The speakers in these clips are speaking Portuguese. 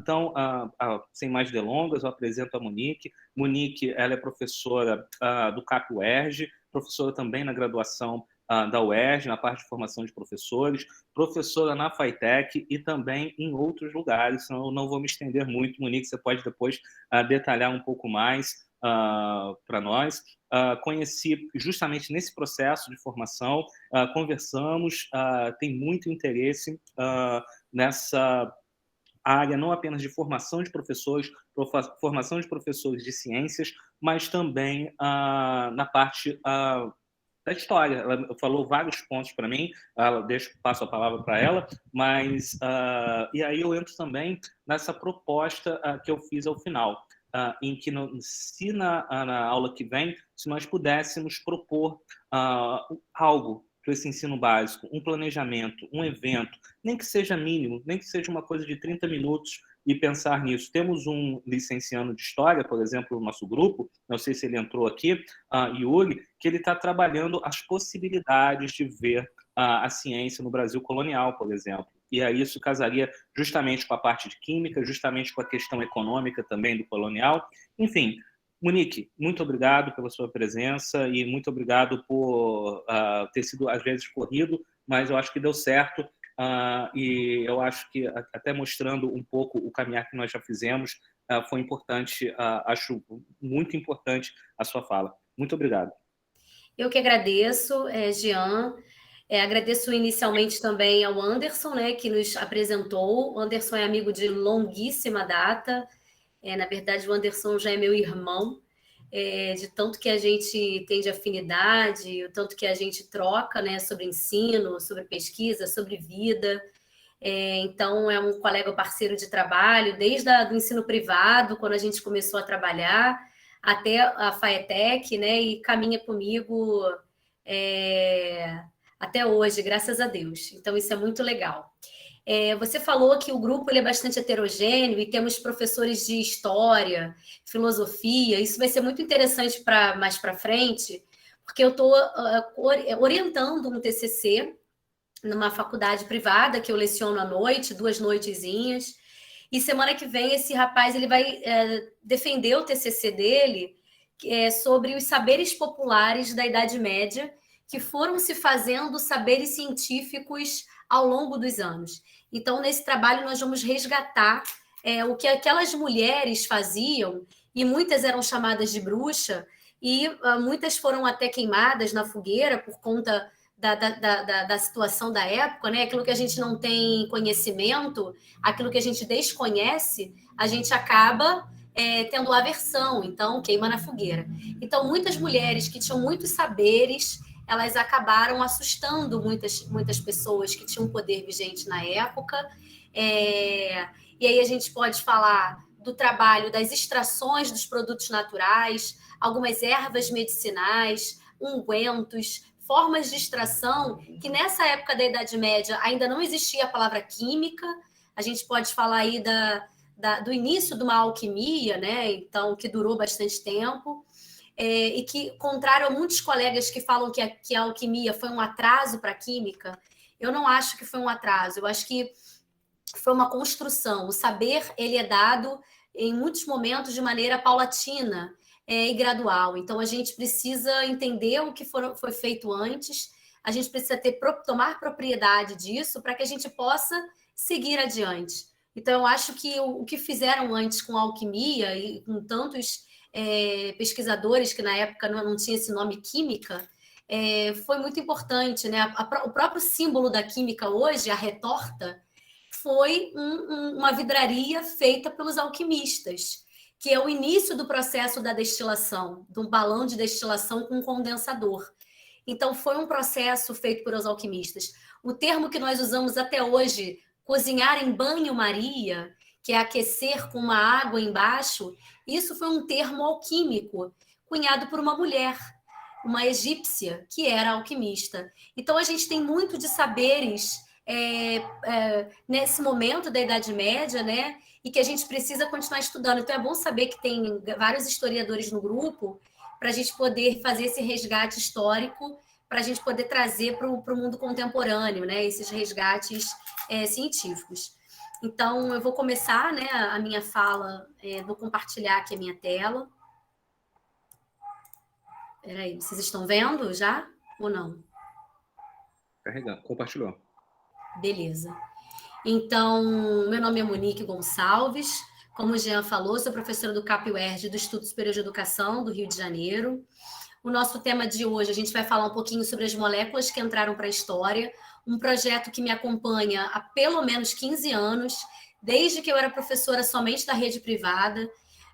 Então, sem mais delongas, eu apresento a Monique. Monique, ela é professora do CAP UERJ, professora também na graduação da UERJ, na parte de formação de professores, professora na FATEC e também em outros lugares, senão eu não vou me estender muito. Monique, você pode depois detalhar um pouco mais para nós. Conheci justamente nesse processo de formação, conversamos, tem muito interesse nessa área não apenas de formação de professores de ciências, mas também na parte da história. Ela falou vários pontos para mim, passo a palavra para ela, mas e aí eu entro também nessa proposta que eu fiz ao final, em que se na aula que vem, se nós pudéssemos propor algo para esse ensino básico, um planejamento, um evento, nem que seja mínimo, nem que seja uma coisa de 30 minutos, e pensar nisso. Temos um licenciando de História, por exemplo, no nosso grupo, não sei se ele entrou aqui, Yuri, que ele está trabalhando as possibilidades de ver a ciência no Brasil colonial, por exemplo. E aí isso casaria justamente com a parte de química, justamente com a questão econômica também do colonial. Enfim, Monique, muito obrigado pela sua presença e muito obrigado por ter sido, às vezes, corrido, mas eu acho que deu certo. E eu acho que, até mostrando um pouco o caminhar que nós já fizemos, foi importante, acho muito importante a sua fala. Muito obrigado. Eu que agradeço, Jean. Agradeço inicialmente também ao Anderson, né, que nos apresentou. O Anderson é amigo de longuíssima data. Na verdade, o Anderson já é meu irmão, de tanto que a gente tem de afinidade, o tanto que a gente troca, né, sobre ensino, sobre pesquisa, sobre vida. Então, é um colega parceiro de trabalho, desde o ensino privado, quando a gente começou a trabalhar, até a FATEC, né, e caminha comigo até hoje, graças a Deus. Então, isso é muito legal. Você falou que o grupo ele é bastante heterogêneo e temos professores de história, filosofia. Isso vai ser muito interessante mais para frente, porque eu estou orientando um TCC numa faculdade privada que eu leciono à noite, 2 noitezinhas. E semana que vem esse rapaz ele vai defender o TCC dele sobre os saberes populares da Idade Média que foram se fazendo saberes científicos ao longo dos anos. Então, nesse trabalho, nós vamos resgatar o que aquelas mulheres faziam, e muitas eram chamadas de bruxa, e muitas foram até queimadas na fogueira por conta da situação da época, né? Aquilo que a gente não tem conhecimento, aquilo que a gente desconhece, a gente acaba tendo aversão, então queima na fogueira. Então, muitas mulheres que tinham muitos saberes, elas acabaram assustando muitas pessoas que tinham poder vigente na época. E aí a gente pode falar do trabalho das extrações dos produtos naturais, algumas ervas medicinais, ungüentos, formas de extração que nessa época da Idade Média ainda não existia a palavra química. A gente pode falar aí do início de uma alquimia, né? Então, que durou bastante tempo. E que, contrário a muitos colegas que falam que a alquimia foi um atraso para a química, eu não acho que foi um atraso, eu acho que foi uma construção. O saber ele é dado em muitos momentos de maneira paulatina e gradual. Então, a gente precisa entender o que foi feito antes, a gente precisa tomar propriedade disso para que a gente possa seguir adiante. Então, eu acho que o que fizeram antes com a alquimia e com tantos pesquisadores que na época não tinha esse nome química, foi muito importante, né? O próprio símbolo da química hoje, a retorta, foi uma vidraria feita pelos alquimistas, que é o início do processo da destilação, de um balão de destilação com um condensador. Então, foi um processo feito pelos alquimistas. O termo que nós usamos até hoje, cozinhar em banho-maria, que é aquecer com uma água embaixo, isso foi um termo alquímico, cunhado por uma mulher, uma egípcia, que era alquimista. Então, a gente tem muito de saberes nesse momento da Idade Média, né? E que a gente precisa continuar estudando. Então, é bom saber que tem vários historiadores no grupo para a gente poder fazer esse resgate histórico, para a gente poder trazer para o mundo contemporâneo, né? Esses resgates científicos. Então, eu vou começar, né, a minha fala, vou compartilhar aqui a minha tela. Espera aí, vocês estão vendo já ou não? Carregando. Compartilhou. Beleza. Então, meu nome é Monique Gonçalves. Como o Jean falou, sou professora do CAP-UERJ, do Instituto Superior de Educação do Rio de Janeiro. O nosso tema de hoje, a gente vai falar um pouquinho sobre as moléculas que entraram para a história, um projeto que me acompanha há pelo menos 15 anos, desde que eu era professora somente da rede privada,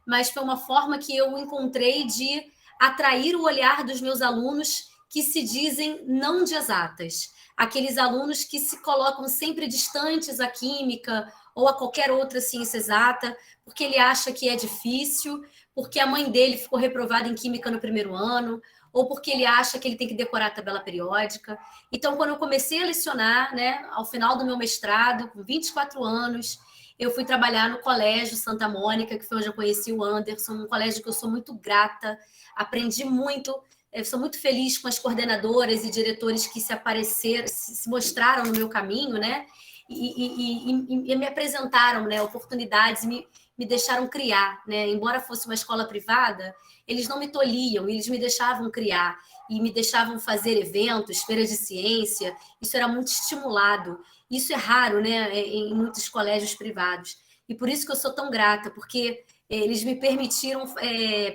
mas foi uma forma que eu encontrei de atrair o olhar dos meus alunos que se dizem não de exatas, aqueles alunos que se colocam sempre distantes à química ou a qualquer outra ciência exata, porque ele acha que é difícil, porque a mãe dele ficou reprovada em química no primeiro ano, ou porque ele acha que ele tem que decorar a tabela periódica. Então, quando eu comecei a lecionar, né, ao final do meu mestrado, com 24 anos, eu fui trabalhar no Colégio Santa Mônica, que foi onde eu conheci o Anderson, um colégio que eu sou muito grata, aprendi muito, eu sou muito feliz com as coordenadoras e diretores que se apareceram, se mostraram no meu caminho, né? E me apresentaram, né, oportunidades, me deixaram criar, né? Embora fosse uma escola privada, eles não me tolhiam, eles me deixavam criar e me deixavam fazer eventos, feiras de ciência. Isso era muito estimulado. Isso é raro, né, em muitos colégios privados. E por isso que eu sou tão grata, porque eles me permitiram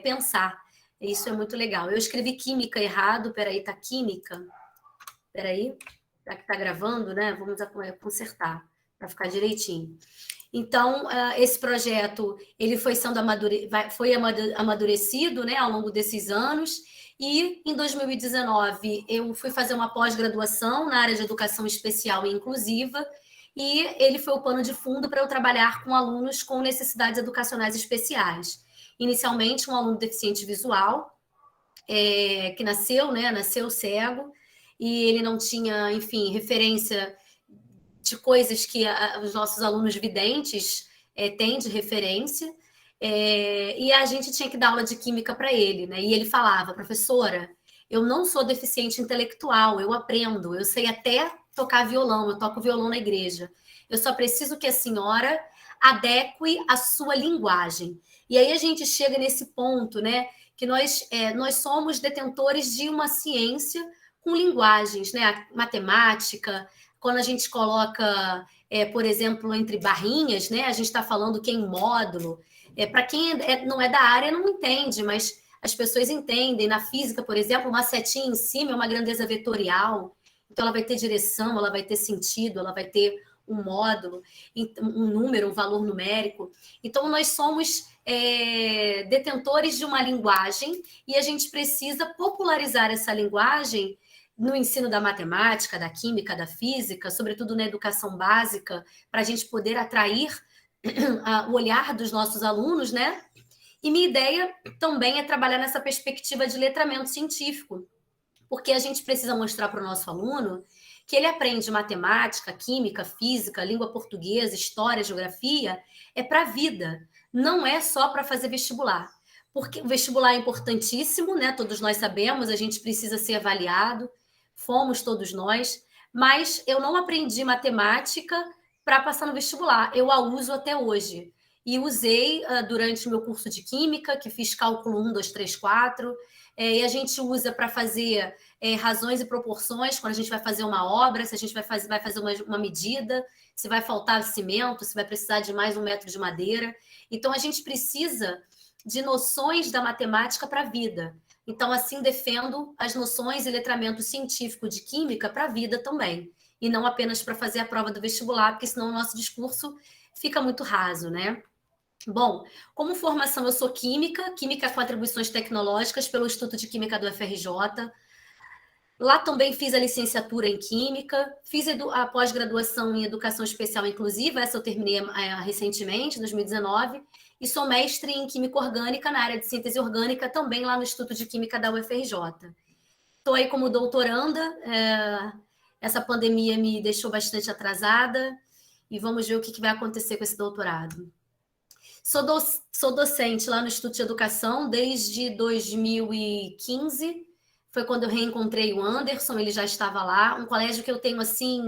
pensar. Isso é muito legal. Eu escrevi química errado, peraí, tá química? Peraí, já que tá gravando, né? Vamos consertar para ficar direitinho. Então, esse projeto ele foi sendo amadurecido, né, ao longo desses anos, e em 2019 eu fui fazer uma pós-graduação na área de educação especial e inclusiva, e ele foi o pano de fundo para eu trabalhar com alunos com necessidades educacionais especiais. Inicialmente, um aluno deficiente visual, que nasceu cego, e ele não tinha, enfim, referência de coisas que os nossos alunos videntes têm de referência, e a gente tinha que dar aula de química para ele, né? E ele falava, professora, eu não sou deficiente intelectual, eu aprendo, eu sei até tocar violão, eu toco violão na igreja. Eu só preciso que a senhora adeque a sua linguagem. E aí a gente chega nesse ponto, né? Que nós somos detentores de uma ciência com linguagens, né? A matemática, quando a gente coloca, por exemplo, entre barrinhas, né? A gente está falando que é em módulo. Para quem não é da área, não entende, mas as pessoas entendem. Na física, por exemplo, uma setinha em cima é uma grandeza vetorial. Então, ela vai ter direção, ela vai ter sentido, ela vai ter um módulo, um número, um valor numérico. Então, nós somos detentores de uma linguagem e a gente precisa popularizar essa linguagem no ensino da matemática, da química, da física, sobretudo na educação básica, para a gente poder atrair o olhar dos nossos alunos, né? E minha ideia também é trabalhar nessa perspectiva de letramento científico, porque a gente precisa mostrar para o nosso aluno que ele aprende matemática, química, física, língua portuguesa, história, geografia, para a vida, não é só para fazer vestibular. Porque o vestibular é importantíssimo, né? Todos nós sabemos, a gente precisa ser avaliado, fomos todos nós, mas eu não aprendi matemática para passar no vestibular, eu a uso até hoje. E usei durante o meu curso de Química, que fiz cálculo 1, 2, 3, 4, e a gente usa para fazer razões e proporções, quando a gente vai fazer uma obra, se a gente vai fazer uma medida, se vai faltar cimento, se vai precisar de mais 1 metro de madeira. Então, a gente precisa de noções da matemática para a vida. Então, assim, defendo as noções e letramento científico de química para a vida também, e não apenas para fazer a prova do vestibular, porque senão o nosso discurso fica muito raso, né? Bom, como formação eu sou química com atribuições tecnológicas pelo Instituto de Química do FRJ. Lá também fiz a licenciatura em Química, fiz a pós-graduação em Educação Especial Inclusiva, essa eu terminei recentemente, em 2019, e sou mestre em Química Orgânica na área de síntese orgânica, também lá no Instituto de Química da UFRJ. Estou aí como doutoranda, essa pandemia me deixou bastante atrasada, e vamos ver o que vai acontecer com esse doutorado. Sou docente lá no Instituto de Educação desde 2015, foi quando eu reencontrei o Anderson, ele já estava lá, um colégio que eu tenho, assim,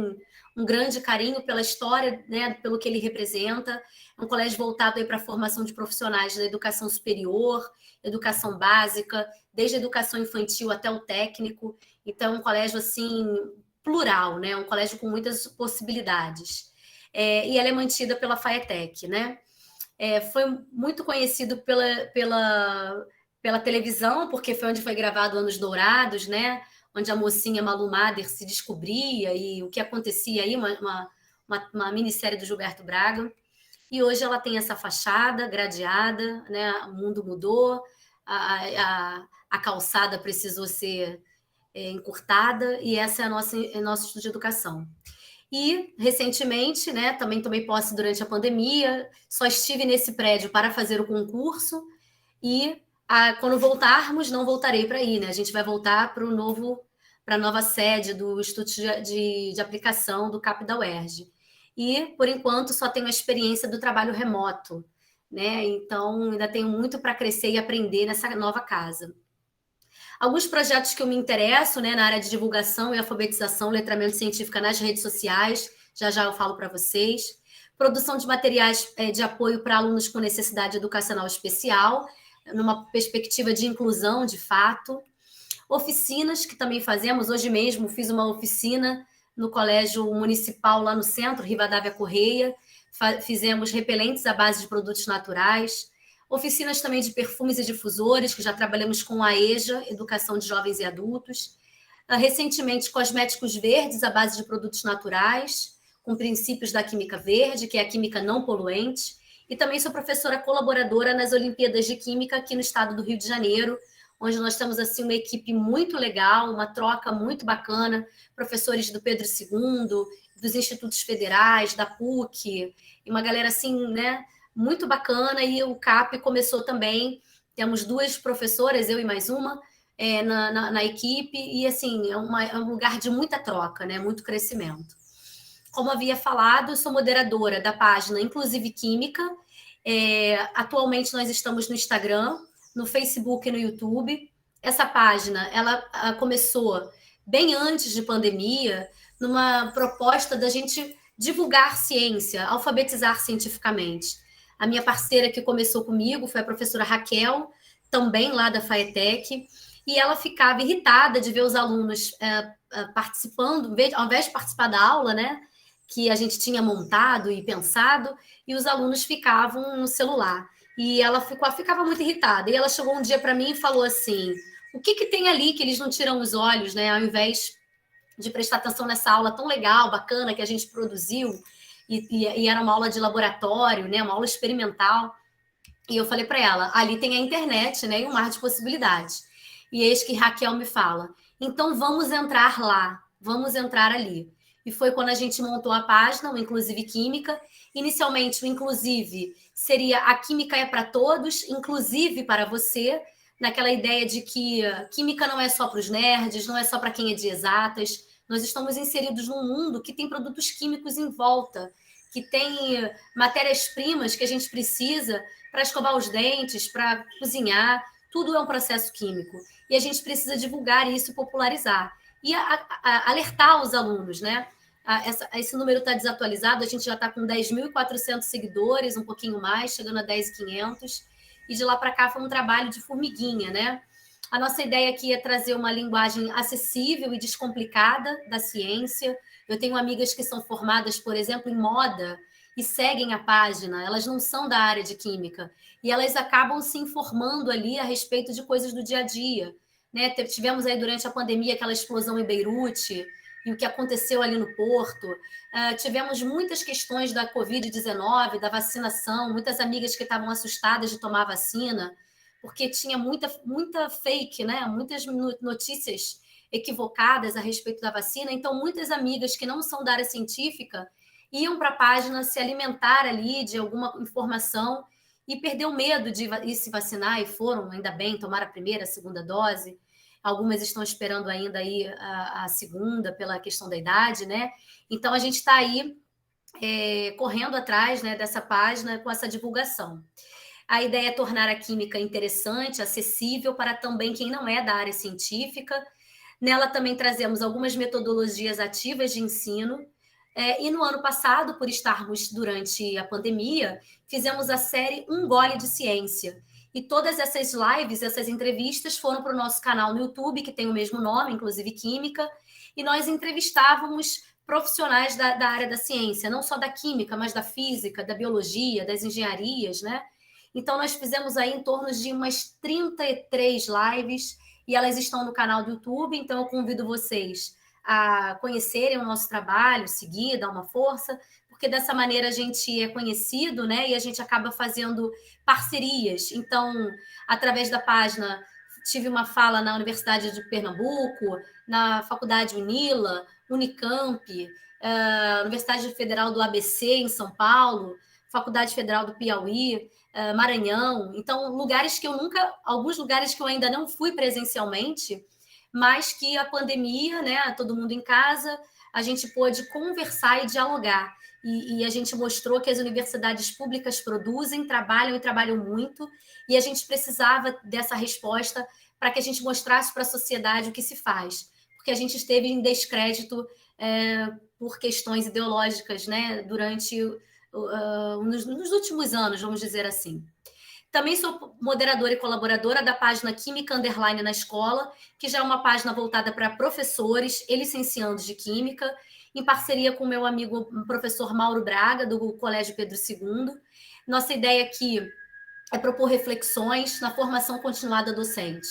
um grande carinho pela história, né, pelo que ele representa, é um colégio voltado para a formação de profissionais da educação superior, educação básica, desde a educação infantil até o técnico, então é um colégio, assim, plural, né, um colégio com muitas possibilidades. E ela é mantida pela FAETEC, né? Foi muito conhecido pela televisão, porque foi onde foi gravado Anos Dourados, né? Onde a mocinha Malu Mader se descobria e o que acontecia aí, uma minissérie do Gilberto Braga. E hoje ela tem essa fachada gradeada, né? O mundo mudou, a calçada precisou ser encurtada, e essa é nosso estudo de educação. E, recentemente, né, também tomei posse durante a pandemia, só estive nesse prédio para fazer o concurso, e quando voltarmos, não voltarei para aí, né? A gente vai voltar para a nova sede do Instituto de Aplicação do CAP da UERJ. E, por enquanto, só tenho a experiência do trabalho remoto, né? Então, ainda tenho muito para crescer e aprender nessa nova casa. Alguns projetos que eu me interesso, né, na área de divulgação e alfabetização, letramento científico nas redes sociais, já já eu falo para vocês. Produção de materiais de apoio para alunos com necessidade educacional especial, numa perspectiva de inclusão, de fato. Oficinas, que também fazemos. Hoje mesmo fiz uma oficina no Colégio Municipal, lá no centro, Rivadavia Correia. Fizemos repelentes à base de produtos naturais. Oficinas também de perfumes e difusores, que já trabalhamos com a EJA, Educação de Jovens e Adultos. Recentemente, cosméticos verdes à base de produtos naturais, com princípios da química verde, que é a química não poluente. E também sou professora colaboradora nas Olimpíadas de Química aqui no estado do Rio de Janeiro, onde nós temos assim, uma equipe muito legal, uma troca muito bacana, professores do Pedro II, dos institutos federais, da PUC, e uma galera assim, né, muito bacana. E o CAP começou também, temos 2 professoras, eu e mais uma, na equipe, e assim, é um lugar de muita troca, né, muito crescimento. Como havia falado, sou moderadora da página Inclusive Química. Atualmente nós estamos no Instagram, no Facebook e no YouTube. Essa página, ela começou bem antes de pandemia, numa proposta da gente divulgar ciência, alfabetizar cientificamente. A minha parceira que começou comigo foi a professora Raquel, também lá da FAETEC, e ela ficava irritada de ver os alunos participando, ao invés de participar da aula, né, que a gente tinha montado e pensado, e os alunos ficavam no celular. E ela ficava muito irritada. E ela chegou um dia para mim e falou assim: o que tem ali que eles não tiram os olhos, né? Ao invés de prestar atenção nessa aula tão legal, bacana que a gente produziu, e era uma aula de laboratório, né? Uma aula experimental. E eu falei para ela: ali tem a internet, né? E um mar de possibilidades. E eis que Raquel me fala: então vamos entrar lá, vamos entrar ali. E foi quando a gente montou a página, o Inclusive Química. Inicialmente, o Inclusive seria a química é para todos, inclusive para você, naquela ideia de que química não é só para os nerds, não é só para quem é de exatas. Nós estamos inseridos num mundo que tem produtos químicos em volta, que tem matérias-primas que a gente precisa para escovar os dentes, para cozinhar. Tudo é um processo químico. E a gente precisa divulgar isso e popularizar. E alertar os alunos, né? Esse número está desatualizado, a gente já está com 10.400 seguidores, um pouquinho mais, chegando a 10.500, e de lá para cá foi um trabalho de formiguinha, né? A nossa ideia aqui é trazer uma linguagem acessível e descomplicada da ciência. Eu tenho amigas que são formadas, por exemplo, em moda e seguem a página, elas não são da área de química, e elas acabam se informando ali a respeito de coisas do dia a dia, né? Tivemos aí durante a pandemia aquela explosão em Beirute, e o que aconteceu ali no Porto. Tivemos muitas questões da Covid-19, da vacinação, muitas amigas que estavam assustadas de tomar vacina, porque tinha muita fake, né? Muitas notícias equivocadas a respeito da vacina. Então, muitas amigas que não são da área científica iam para a página se alimentar ali de alguma informação e perder o medo de ir se vacinar, e foram, ainda bem, tomar a primeira, a segunda dose. Algumas estão esperando ainda aí a segunda, pela questão da idade, né? Então, a gente está aí correndo atrás, né, dessa página com essa divulgação. A ideia é tornar a química interessante, acessível para também quem não é da área científica. Nela também trazemos algumas metodologias ativas de ensino. E no ano passado, por estarmos durante a pandemia, fizemos a série Um Gole de Ciência. E todas essas lives, essas entrevistas foram para o nosso canal no YouTube, que tem o mesmo nome, inclusive Química, e nós entrevistávamos profissionais da área da ciência, não só da química, mas da física, da biologia, das engenharias, né? Então, nós fizemos aí em torno de umas 33 lives, e elas estão no canal do YouTube, então eu convido vocês a conhecerem o nosso trabalho, seguir, dar uma força, porque dessa maneira a gente é conhecido, né? E a gente acaba fazendo parcerias. Então, através da página, tive uma fala na Universidade de Pernambuco, na Faculdade Unila, Unicamp, Universidade Federal do ABC, em São Paulo, Faculdade Federal do Piauí, Maranhão. Então, alguns lugares que eu ainda não fui presencialmente, mas que a pandemia, né, todo mundo em casa, a gente pôde conversar e dialogar. E a gente mostrou que as universidades públicas produzem, trabalham e trabalham muito, e a gente precisava dessa resposta para que a gente mostrasse para a sociedade o que se faz, porque a gente esteve em descrédito por questões ideológicas, né, durante nos últimos anos, vamos dizer assim. Também sou moderadora e colaboradora da página Química Underline na Escola, que já é uma página voltada para professores e licenciandos de Química, em parceria com o meu amigo o professor Mauro Braga, do Colégio Pedro II. Nossa ideia aqui é propor reflexões na formação continuada docente.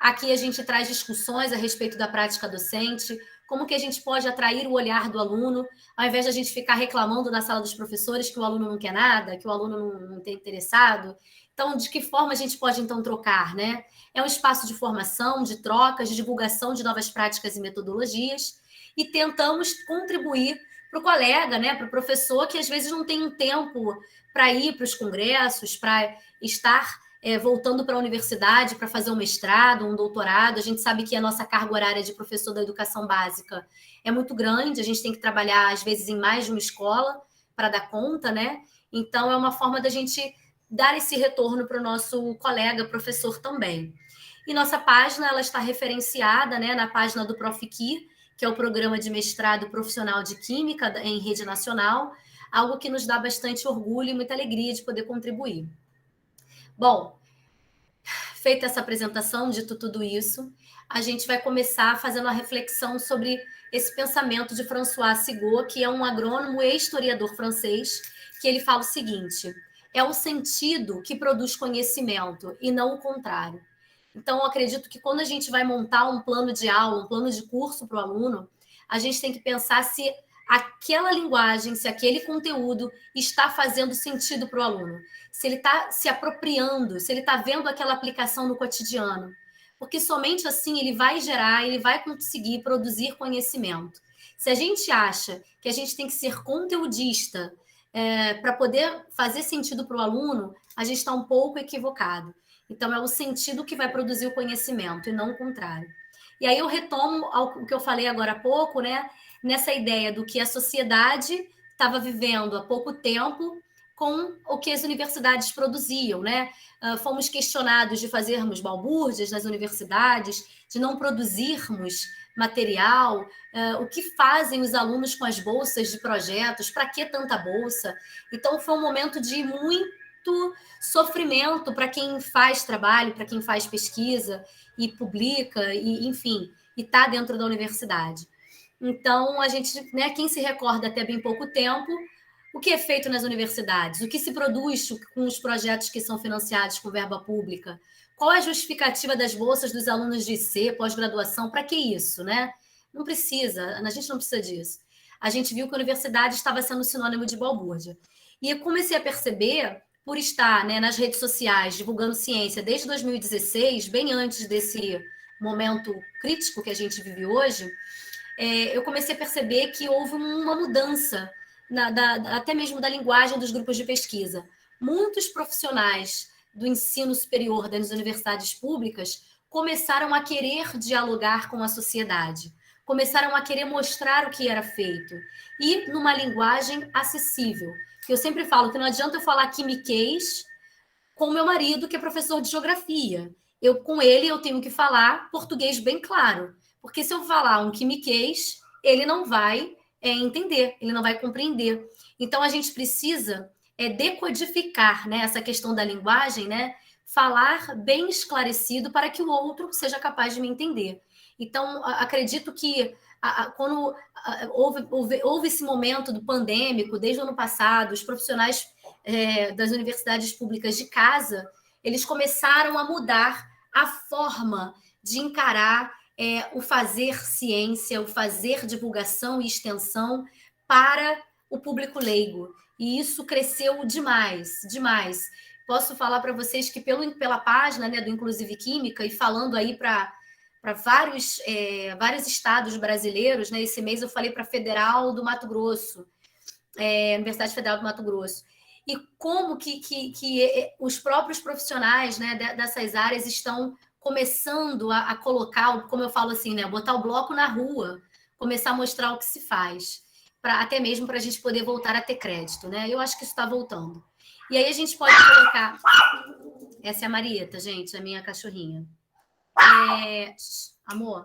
Aqui a gente traz discussões a respeito da prática docente, como que a gente pode atrair o olhar do aluno, ao invés de a gente ficar reclamando na sala dos professores que o aluno não quer nada, que o aluno não tem interessado. Então, de que forma a gente pode, então, trocar, né? É um espaço de formação, de trocas, de divulgação de novas práticas e metodologias, e tentamos contribuir para o colega, né, para o professor, que às vezes não tem um tempo para ir para os congressos, para estar voltando para a universidade para fazer um mestrado, um doutorado. A gente sabe que a nossa carga horária de professor da educação básica é muito grande, a gente tem que trabalhar, às vezes, em mais de uma escola para dar conta, né? Então, é uma forma da gente dar esse retorno para o nosso colega professor também. E nossa página, ela está referenciada, né, na página do Profiqui, que é o Programa de Mestrado Profissional de Química em rede nacional, algo que nos dá bastante orgulho e muita alegria de poder contribuir. Bom, feita essa apresentação, dito tudo isso, a gente vai começar fazendo a reflexão sobre esse pensamento de François Sigaud, que é um agrônomo e historiador francês, que ele fala o seguinte: é o sentido que produz conhecimento e não o contrário. Então, eu acredito que quando a gente vai montar um plano de aula, um plano de curso para o aluno, a gente tem que pensar se aquela linguagem, se aquele conteúdo está fazendo sentido para o aluno, se ele está se apropriando, se ele está vendo aquela aplicação no cotidiano. Porque somente assim ele vai gerar, ele vai conseguir produzir conhecimento. Se a gente acha que a gente tem que ser conteudista para poder fazer sentido para o aluno, a gente está um pouco equivocado. Então, é o sentido que vai produzir o conhecimento, e não o contrário. E aí eu retomo ao que eu falei agora há pouco, né? Nessa ideia do que a sociedade estava vivendo há pouco tempo com o que as universidades produziam, né? Fomos questionados de fazermos balbúrdias nas universidades, de não produzirmos material, o que fazem os alunos com as bolsas de projetos, para que tanta bolsa? Então, foi um momento de muito sofrimento para quem faz trabalho, para quem faz pesquisa e publica, e enfim, e está dentro da universidade. Então, a gente, né, quem se recorda até bem pouco tempo, o que é feito nas universidades, o que se produz com os projetos que são financiados com verba pública, qual é a justificativa das bolsas dos alunos de IC, pós-graduação, para que isso, né? Não precisa, a gente não precisa disso. A gente viu que a universidade estava sendo sinônimo de balbúrdia. E eu comecei a perceber, por estar, né, nas redes sociais divulgando ciência desde 2016, bem antes desse momento crítico que a gente vive hoje, eu comecei a perceber que houve uma mudança, até mesmo da linguagem dos grupos de pesquisa. Muitos profissionais do ensino superior das universidades públicas começaram a querer dialogar com a sociedade, começaram a querer mostrar o que era feito, e numa linguagem acessível. Eu sempre falo que não adianta eu falar quimiquês com o meu marido, que é professor de geografia. Com ele eu tenho que falar português bem claro, Porque se eu falar um quimiquês, ele não vai entender, ele não vai compreender. Então, a gente precisa decodificar, né, essa questão da linguagem, né, falar bem esclarecido para que o outro seja capaz de me entender. Então, acredito que quando houve esse momento do pandêmico, desde o ano passado, os profissionais das universidades públicas de casa, eles começaram a mudar a forma de encarar o fazer ciência, o fazer divulgação e extensão para o público leigo. E isso cresceu demais, demais. Posso falar para vocês que pela página, né, do Inclusive Química, e falando aí para vários estados brasileiros, né? Esse mês eu falei para a Federal do Mato Grosso, Universidade Federal do Mato Grosso. E como que os próprios profissionais, né, dessas áreas estão começando a colocar, como eu falo assim, né, botar o bloco na rua, começar a mostrar o que se faz, até mesmo para a gente poder voltar a ter crédito, né? Eu acho que isso está voltando. E aí a gente pode colocar... Essa é a Marieta, gente, a minha cachorrinha. Amor.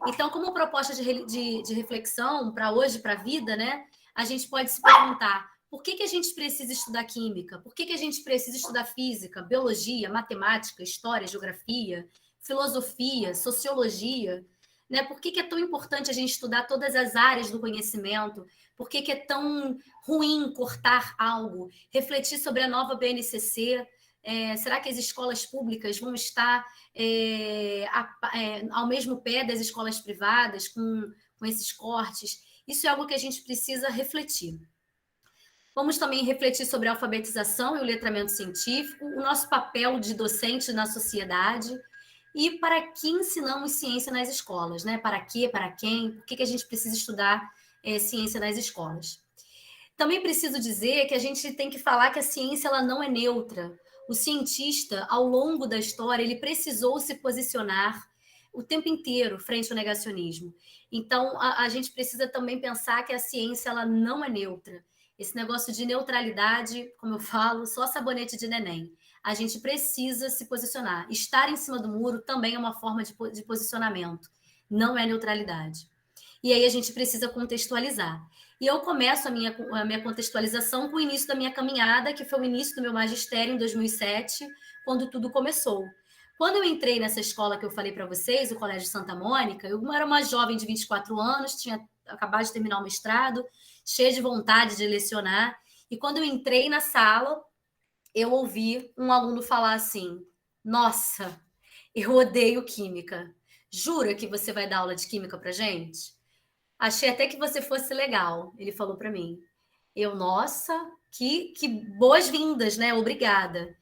Então, como proposta de reflexão para hoje, para a vida, né? A gente pode se perguntar: por que a gente precisa estudar química? Por que a gente precisa estudar física, biologia, matemática, história, geografia, filosofia, sociologia? Né? Por que é tão importante a gente estudar todas as áreas do conhecimento? Por que é tão ruim cortar algo? Refletir sobre a nova BNCC. Será que as escolas públicas vão estar ao mesmo pé das escolas privadas, com esses cortes? Isso é algo que a gente precisa refletir. Vamos também refletir sobre a alfabetização e o letramento científico, o nosso papel de docente na sociedade e para que ensinamos ciência nas escolas, né? Para quê, para quem, por que a gente precisa estudar ciência nas escolas. Também preciso dizer que a gente tem que falar que a ciência ela não é neutra. O cientista, ao longo da história, ele precisou se posicionar o tempo inteiro frente ao negacionismo. Então, a gente precisa também pensar que a ciência ela não é neutra. Esse negócio de neutralidade, como eu falo, só sabonete de neném. A gente precisa se posicionar. Estar em cima do muro também é uma forma de posicionamento. Não é neutralidade. E aí a gente precisa contextualizar. E eu começo a minha contextualização com o início da minha caminhada, que foi o início do meu magistério em 2007, quando tudo começou. Quando eu entrei nessa escola que eu falei para vocês, o Colégio Santa Mônica, eu era uma jovem de 24 anos, tinha acabado de terminar o mestrado, cheia de vontade de lecionar. E quando eu entrei na sala, eu ouvi um aluno falar assim: nossa, eu odeio química. Jura que você vai dar aula de química para gente? Achei até que você fosse legal, ele falou para mim. Eu, nossa, que boas-vindas, né? Obrigada.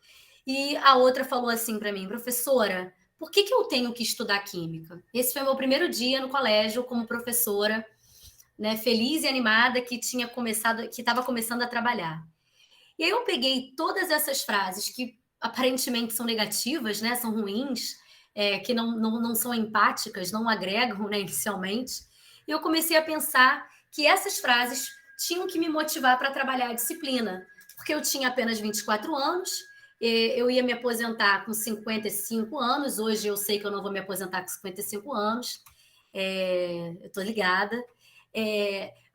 E a outra falou assim para mim: professora, por que eu tenho que estudar química? Esse foi o meu primeiro dia no colégio como professora, né? Feliz e animada que estava começando a trabalhar. E aí eu peguei todas essas frases que aparentemente são negativas, né? São ruins, que não são empáticas, não agregam, né, inicialmente. E eu comecei a pensar que essas frases tinham que me motivar para trabalhar a disciplina, porque eu tinha apenas 24 anos, eu ia me aposentar com 55 anos, hoje eu sei que eu não vou me aposentar com 55 anos, eu estou ligada,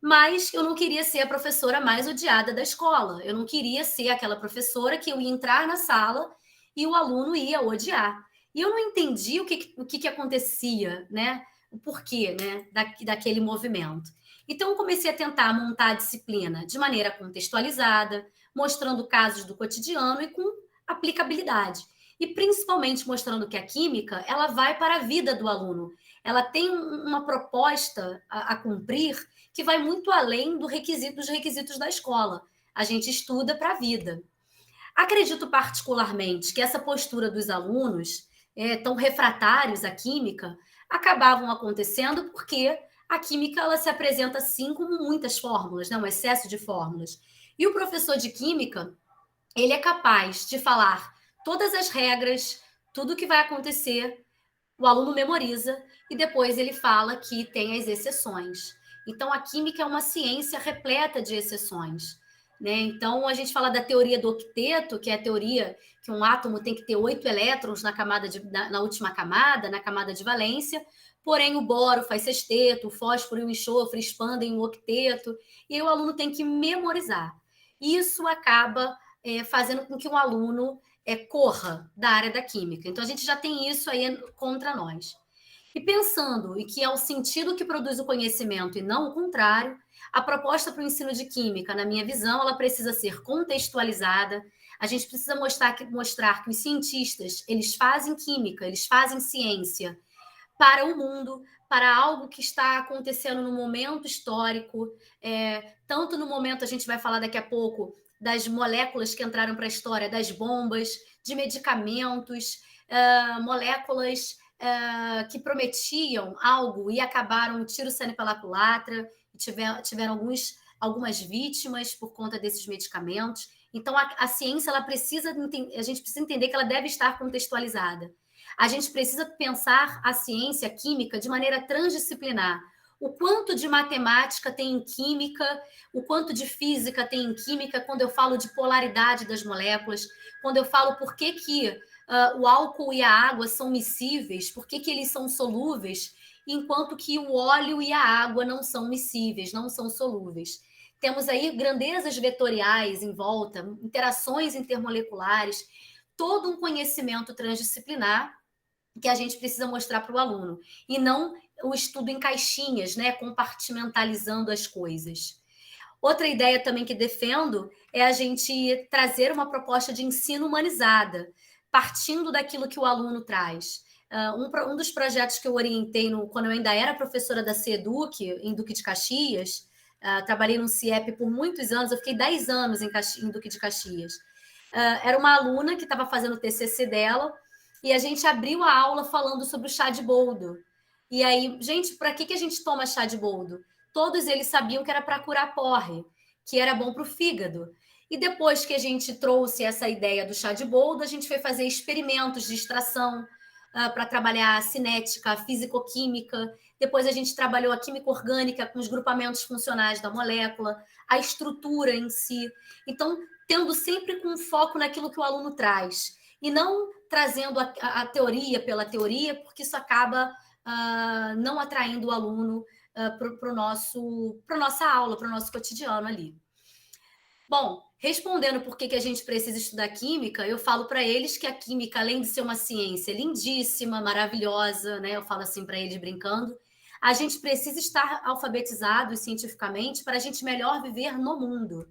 mas eu não queria ser a professora mais odiada da escola, eu não queria ser aquela professora que eu ia entrar na sala e o aluno ia odiar. E eu não entendi o que acontecia, né? O porquê, né, daquele movimento. Então, eu comecei a tentar montar a disciplina de maneira contextualizada, mostrando casos do cotidiano e com aplicabilidade. E, principalmente, mostrando que a química ela vai para a vida do aluno. Ela tem uma proposta a cumprir que vai muito além dos requisitos da escola. A gente estuda para a vida. Acredito particularmente que essa postura dos alunos, tão refratários à química, acabavam acontecendo porque a química ela se apresenta assim como muitas fórmulas, né? Um excesso de fórmulas. E o professor de química, ele é capaz de falar todas as regras, tudo o que vai acontecer, o aluno memoriza e depois ele fala que tem as exceções. Então, a química é uma ciência repleta de exceções. né? Então, a gente fala da teoria do octeto, que é a teoria que um átomo tem que ter 8 elétrons na última camada, na camada de valência, porém o boro faz sexteto, o fósforo e o enxofre expandem o octeto, e aí o aluno tem que memorizar. Isso acaba fazendo com que o aluno corra da área da química. Então, a gente já tem isso aí contra nós. E pensando em que é o sentido que produz o conhecimento e não o contrário, a proposta para o ensino de química, na minha visão, ela precisa ser contextualizada. A gente precisa mostrar que os cientistas, eles fazem química, eles fazem ciência para o mundo, para algo que está acontecendo no momento histórico, tanto no momento, a gente vai falar daqui a pouco, das moléculas que entraram para a história, das bombas, de medicamentos, moléculas que prometiam algo e acabaram tiro saindo pela culatra, e tiveram algumas vítimas por conta desses medicamentos. Então, a ciência, a gente precisa entender que ela deve estar contextualizada. A gente precisa pensar a ciência, a química, de maneira transdisciplinar. O quanto de matemática tem em química, o quanto de física tem em química, quando eu falo de polaridade das moléculas, quando eu falo por que o álcool e a água são miscíveis, por que eles são solúveis, enquanto que o óleo e a água não são miscíveis, não são solúveis. Temos aí grandezas vetoriais em volta, interações intermoleculares, todo um conhecimento transdisciplinar que a gente precisa mostrar para o aluno, e não o estudo em caixinhas, né, compartimentalizando as coisas. Outra ideia também que defendo é a gente trazer uma proposta de ensino humanizada, partindo daquilo que o aluno traz. Um dos projetos que eu orientei quando eu ainda era professora da CEDUC, em Duque de Caxias, trabalhei no CIEP por muitos anos, eu fiquei 10 anos em Duque de Caxias. Era uma aluna que estava fazendo o TCC dela, e a gente abriu a aula falando sobre o chá de boldo. E aí, gente, para que a gente toma chá de boldo? Todos eles sabiam que era para curar porre, que era bom para o fígado. E depois que a gente trouxe essa ideia do chá de boldo, a gente foi fazer experimentos de extração para trabalhar a cinética, a físico-química. Depois a gente trabalhou a química orgânica com os grupamentos funcionais da molécula, a estrutura em si. Então, tendo sempre com foco naquilo que o aluno traz. E não trazendo a teoria pela teoria, porque isso acaba não atraindo o aluno para nossa aula, para o nosso cotidiano ali. Bom, respondendo por que a gente precisa estudar química, eu falo para eles que a química, além de ser uma ciência lindíssima, maravilhosa, né? Eu falo assim para eles brincando, a gente precisa estar alfabetizado cientificamente para a gente melhor viver no mundo.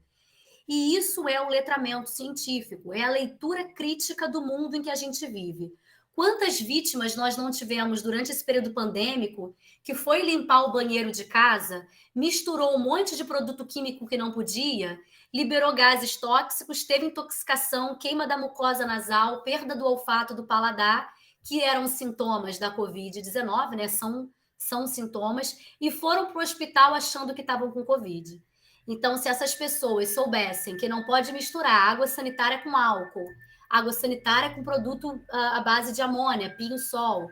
E isso é o letramento científico, é a leitura crítica do mundo em que a gente vive. Quantas vítimas nós não tivemos durante esse período pandêmico que foi limpar o banheiro de casa, misturou um monte de produto químico que não podia, liberou gases tóxicos, teve intoxicação, queima da mucosa nasal, perda do olfato, do paladar, que eram sintomas da Covid-19, né? São sintomas, e foram para o hospital achando que estavam com Covid. Então, se essas pessoas soubessem que não pode misturar água sanitária com álcool, água sanitária com produto à base de amônia, pinho-sol,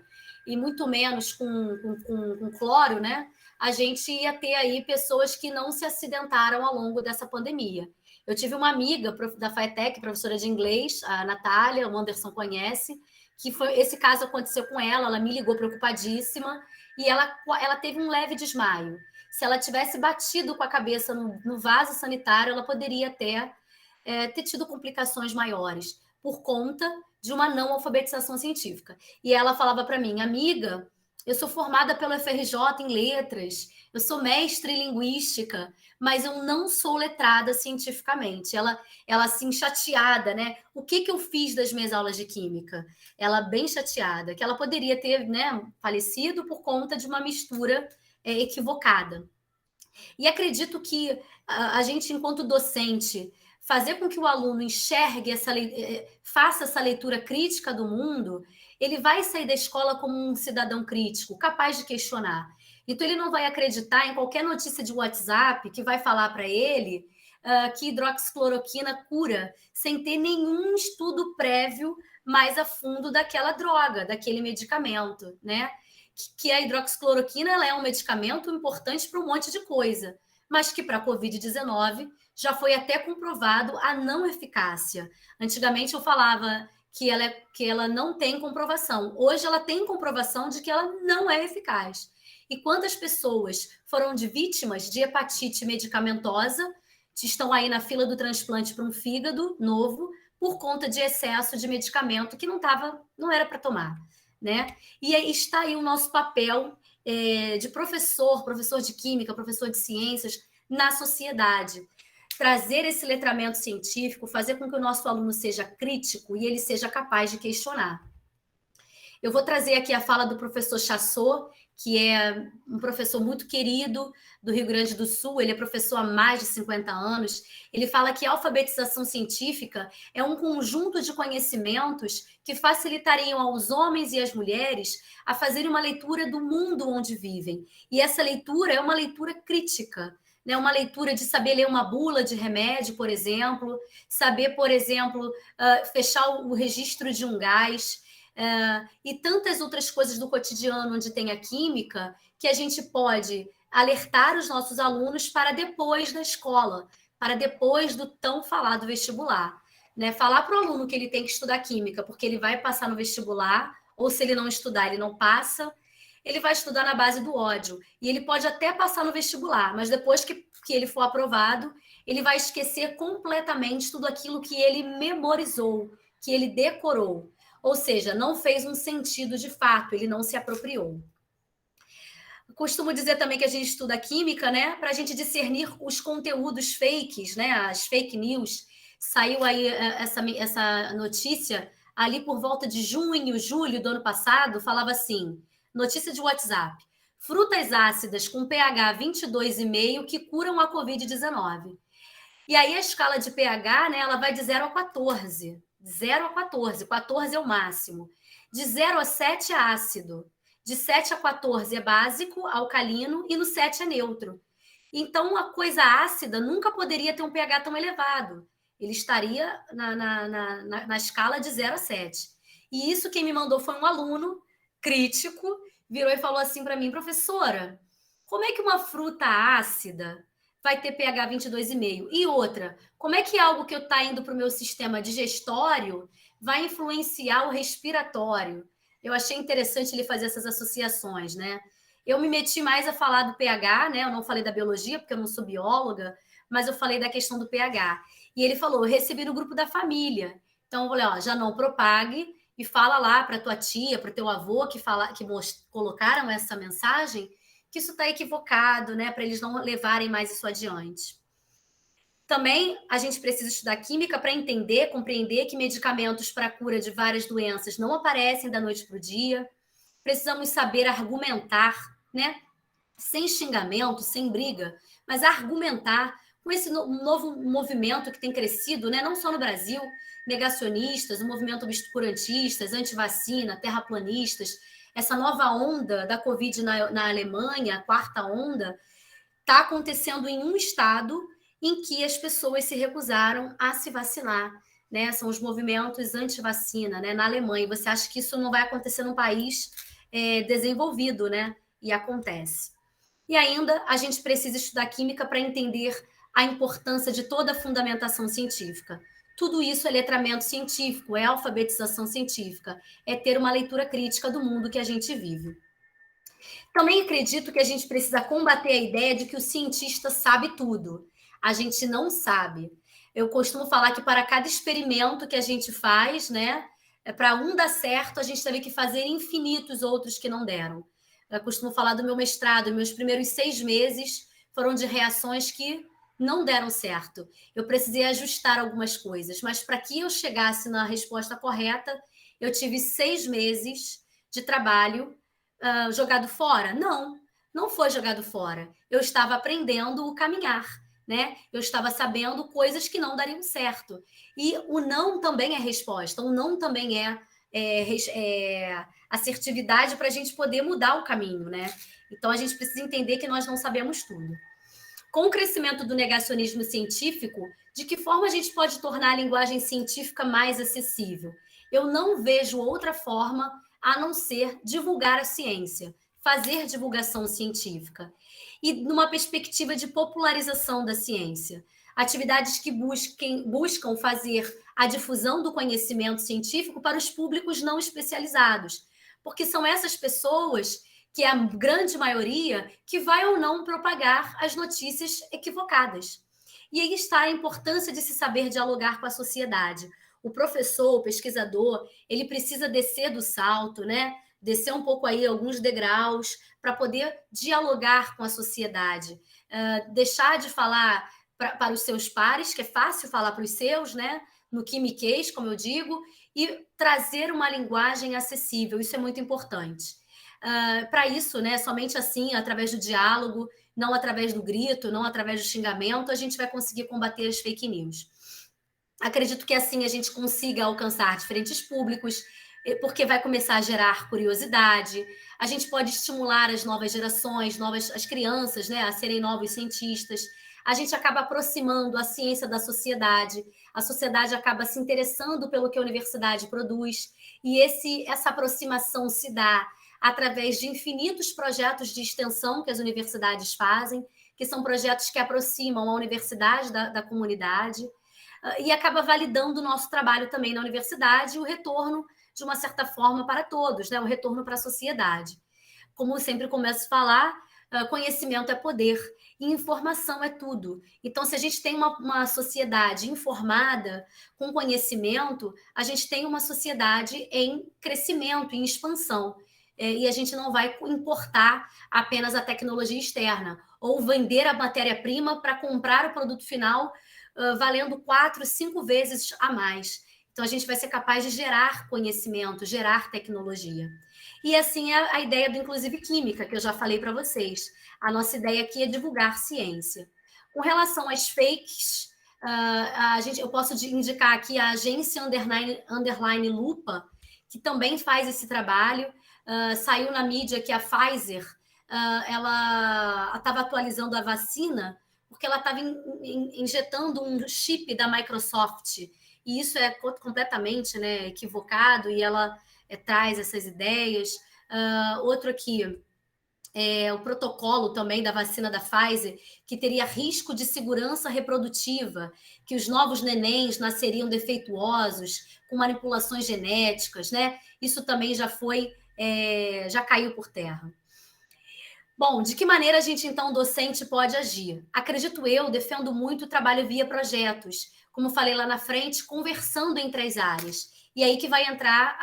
e muito menos com cloro, né? A gente ia ter aí pessoas que não se acidentaram ao longo dessa pandemia. Eu tive uma amiga da FATEC, professora de inglês, a Natália, o Anderson conhece, que esse caso aconteceu com ela me ligou preocupadíssima, e ela teve um leve desmaio. Se ela tivesse batido com a cabeça no vaso sanitário, ela poderia ter tido complicações maiores, por conta de uma não alfabetização científica. E ela falava para mim, amiga, eu sou formada pelo FRJ em letras, eu sou mestre em linguística, mas eu não sou letrada cientificamente. Ela assim, chateada, né? O que eu fiz das minhas aulas de química? Ela bem chateada, que ela poderia ter, né, falecido por conta de uma mistura equivocada. E acredito que a gente, enquanto docente, fazer com que o aluno enxergue faça essa leitura crítica do mundo, ele vai sair da escola como um cidadão crítico, capaz de questionar. Então, ele não vai acreditar em qualquer notícia de WhatsApp que vai falar para ele que hidroxicloroquina cura, sem ter nenhum estudo prévio mais a fundo daquela droga, daquele medicamento, né? Que a hidroxicloroquina ela é um medicamento importante para um monte de coisa, mas que para a Covid-19 já foi até comprovado a não eficácia. Antigamente eu falava que ela não tem comprovação. Hoje ela tem comprovação de que ela não é eficaz. E quantas pessoas foram vítimas de hepatite medicamentosa, estão aí na fila do transplante para um fígado novo, por conta de excesso de medicamento que não era para tomar, né? E aí está aí o nosso papel de professor de química, professor de ciências na sociedade. Trazer esse letramento científico, fazer com que o nosso aluno seja crítico e ele seja capaz de questionar. Eu vou trazer aqui a fala do professor Chassot, que é um professor muito querido do Rio Grande do Sul, ele é professor há mais de 50 anos. Ele fala que a alfabetização científica é um conjunto de conhecimentos que facilitariam aos homens e às mulheres a fazerem uma leitura do mundo onde vivem. E essa leitura é uma leitura crítica, né? Uma leitura de saber ler uma bula de remédio, por exemplo, saber, por exemplo, fechar o registro de um gás, e tantas outras coisas do cotidiano onde tem a química, que a gente pode alertar os nossos alunos para depois da escola, para depois do tão falado vestibular. Né? Falar para o aluno que ele tem que estudar química, porque ele vai passar no vestibular, ou se ele não estudar, ele não passa, ele vai estudar na base do ódio. E ele pode até passar no vestibular, mas depois que ele for aprovado, ele vai esquecer completamente tudo aquilo que ele memorizou, que ele decorou. Ou seja, não fez um sentido de fato, ele não se apropriou. Costumo dizer também que a gente estuda química, né, para a gente discernir os conteúdos fakes, né, as fake news. Saiu aí essa notícia ali por volta de junho, julho do ano passado, falava assim, notícia de WhatsApp, frutas ácidas com pH 22,5 que curam a Covid-19. E aí a escala de pH, né, ela vai de 0 a 14. 0 a 14, 14 é o máximo. De 0 a 7 é ácido. De 7 a 14 é básico, alcalino, e no 7 é neutro. Então, uma coisa ácida nunca poderia ter um pH tão elevado. Ele estaria na escala de 0 a 7. E isso quem me mandou foi um aluno crítico, virou e falou assim para mim, professora, como é que uma fruta ácida vai ter pH 22,5? E outra, como é que algo que está indo para o meu sistema digestório vai influenciar o respiratório? Eu achei interessante ele fazer essas associações, né? Eu me meti mais a falar do pH, né? Eu não falei da biologia, porque eu não sou bióloga, mas eu falei da questão do pH. E ele falou, eu recebi no grupo da família. Então, eu falei, ó, já não propague e fala lá para tua tia, para o teu avô que colocaram essa mensagem, que isso está equivocado, né? Para eles não levarem mais isso adiante. Também a gente precisa estudar química para entender, compreender que medicamentos para a cura de várias doenças não aparecem da noite para o dia. Precisamos saber argumentar, né? Sem xingamento, sem briga, mas argumentar com esse novo movimento que tem crescido, né? Não só no Brasil, negacionistas, o movimento obscurantistas, antivacina, terraplanistas, essa nova onda da Covid na Alemanha, a quarta onda, está acontecendo em um estado em que as pessoas se recusaram a se vacinar, né? São os movimentos anti-vacina, né? Na Alemanha. Você acha que isso não vai acontecer num país desenvolvido, né? E acontece. E ainda a gente precisa estudar química para entender a importância de toda a fundamentação científica. Tudo isso é letramento científico, é alfabetização científica, é ter uma leitura crítica do mundo que a gente vive. Também acredito que a gente precisa combater a ideia de que o cientista sabe tudo. A gente não sabe. Eu costumo falar que para cada experimento que a gente faz, né, para um dar certo, a gente teve que fazer infinitos outros que não deram. Eu costumo falar do meu mestrado, meus primeiros 6 meses foram de reações que não deram certo. Eu precisei ajustar algumas coisas, mas para que eu chegasse na resposta correta, eu tive 6 meses de trabalho jogado fora? Não foi jogado fora. Eu estava aprendendo o caminhar, né? Eu estava sabendo coisas que não dariam certo. E o não também é resposta, o não também é assertividade para a gente poder mudar o caminho, né? Então a gente precisa entender que nós não sabemos tudo. Com o crescimento do negacionismo científico, de que forma a gente pode tornar a linguagem científica mais acessível? Eu não vejo outra forma a não ser divulgar a ciência, fazer divulgação científica. E numa perspectiva de popularização da ciência. Atividades que buscam fazer a difusão do conhecimento científico para os públicos não especializados, porque são essas pessoas, que é a grande maioria, que vai ou não propagar as notícias equivocadas. E aí está a importância de se saber dialogar com a sociedade. O professor, o pesquisador, ele precisa descer do salto, né? Descer um pouco aí alguns degraus para poder dialogar com a sociedade, deixar de falar para os seus pares, que é fácil falar para os seus, né? No quimiquês, como eu digo, e trazer uma linguagem acessível. Isso é muito importante. Para isso, né? Somente assim, através do diálogo, não através do grito, não através do xingamento, a gente vai conseguir combater as fake news. Acredito que assim a gente consiga alcançar diferentes públicos, porque vai começar a gerar curiosidade. A gente pode estimular as novas gerações, as crianças, né, a serem novos cientistas. A gente acaba aproximando a ciência da sociedade. A sociedade acaba se interessando pelo que a universidade produz. E essa aproximação se dá através de infinitos projetos de extensão que as universidades fazem, que são projetos que aproximam a universidade da comunidade, e acaba validando o nosso trabalho também na universidade e o retorno, de uma certa forma, para todos, né? O retorno para a sociedade. Como eu sempre começo a falar, conhecimento é poder e informação é tudo. Então, se a gente tem uma sociedade informada, com conhecimento, a gente tem uma sociedade em crescimento, em expansão. E a gente não vai importar apenas a tecnologia externa, ou vender a matéria-prima para comprar o produto final valendo 4, 5 vezes a mais. Então, a gente vai ser capaz de gerar conhecimento, gerar tecnologia. E assim é a ideia do Inclusive Química, que eu já falei para vocês. A nossa ideia aqui é divulgar ciência. Com relação às fakes, eu posso indicar aqui a agência Underline Lupa, que também faz esse trabalho. Saiu na mídia que a Pfizer ela estava atualizando a vacina porque ela estava injetando um chip da Microsoft, e isso é completamente, né, equivocado, e ela traz essas ideias. Outro aqui, o protocolo também da vacina da Pfizer, que teria risco de segurança reprodutiva, que os novos nenéns nasceriam defeituosos, com manipulações genéticas, né? Isso também já caiu por terra. Bom, de que maneira a gente, então, docente, pode agir? Acredito eu, defendo muito o trabalho via projetos, como falei lá na frente, conversando entre as áreas. E aí que vai entrar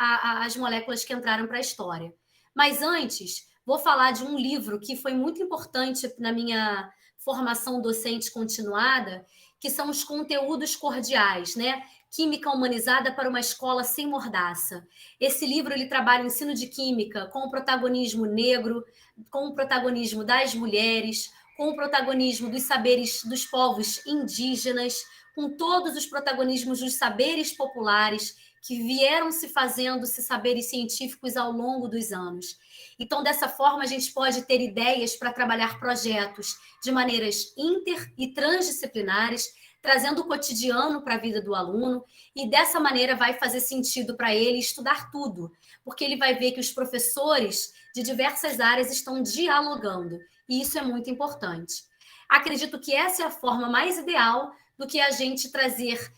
as moléculas que entraram para a história. Mas antes, vou falar de um livro que foi muito importante na minha formação docente continuada, que são os conteúdos cordiais, né? Química Humanizada para uma Escola Sem Mordaça. Esse livro ele trabalha o ensino de química com o protagonismo negro, com o protagonismo das mulheres, com o protagonismo dos saberes dos povos indígenas, com todos os protagonismos dos saberes populares que vieram se fazendo saberes científicos ao longo dos anos. Então, dessa forma, a gente pode ter ideias para trabalhar projetos de maneiras inter e transdisciplinares, trazendo o cotidiano para a vida do aluno, e dessa maneira vai fazer sentido para ele estudar tudo, porque ele vai ver que os professores de diversas áreas estão dialogando, e isso é muito importante. Acredito que essa é a forma mais ideal do que a gente trazer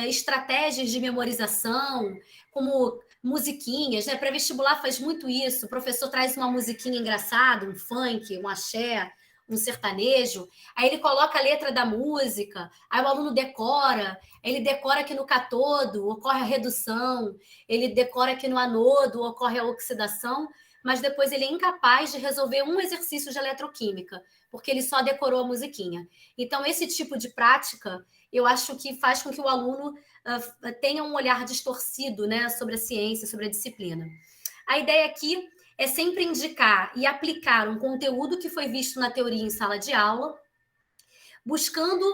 estratégias de memorização, como musiquinhas, né? Pré-vestibular faz muito isso, o professor traz uma musiquinha engraçada, um funk, um axé, um sertanejo, aí ele coloca a letra da música, aí o aluno decora, ele decora que no cátodo ocorre a redução, ele decora que no anodo ocorre a oxidação, mas depois ele é incapaz de resolver um exercício de eletroquímica, porque ele só decorou a musiquinha. Então, esse tipo de prática, eu acho que faz com que o aluno tenha um olhar distorcido, né, sobre a ciência, sobre a disciplina. A ideia aqui é sempre indicar e aplicar um conteúdo que foi visto na teoria em sala de aula, buscando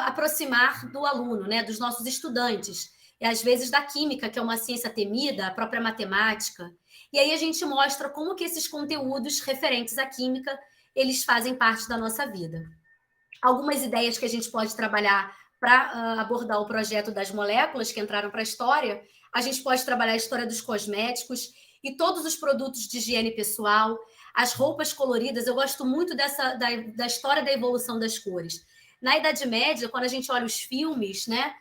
aproximar do aluno, né, dos nossos estudantes, e às vezes da química, que é uma ciência temida, a própria matemática. E aí a gente mostra como que esses conteúdos referentes à química, eles fazem parte da nossa vida. Algumas ideias que a gente pode trabalhar para abordar o projeto das moléculas que entraram para a história, a gente pode trabalhar a história dos cosméticos, e todos os produtos de higiene pessoal, as roupas coloridas. Eu gosto muito da história da evolução das cores. Na Idade Média, quando a gente olha os filmes, né,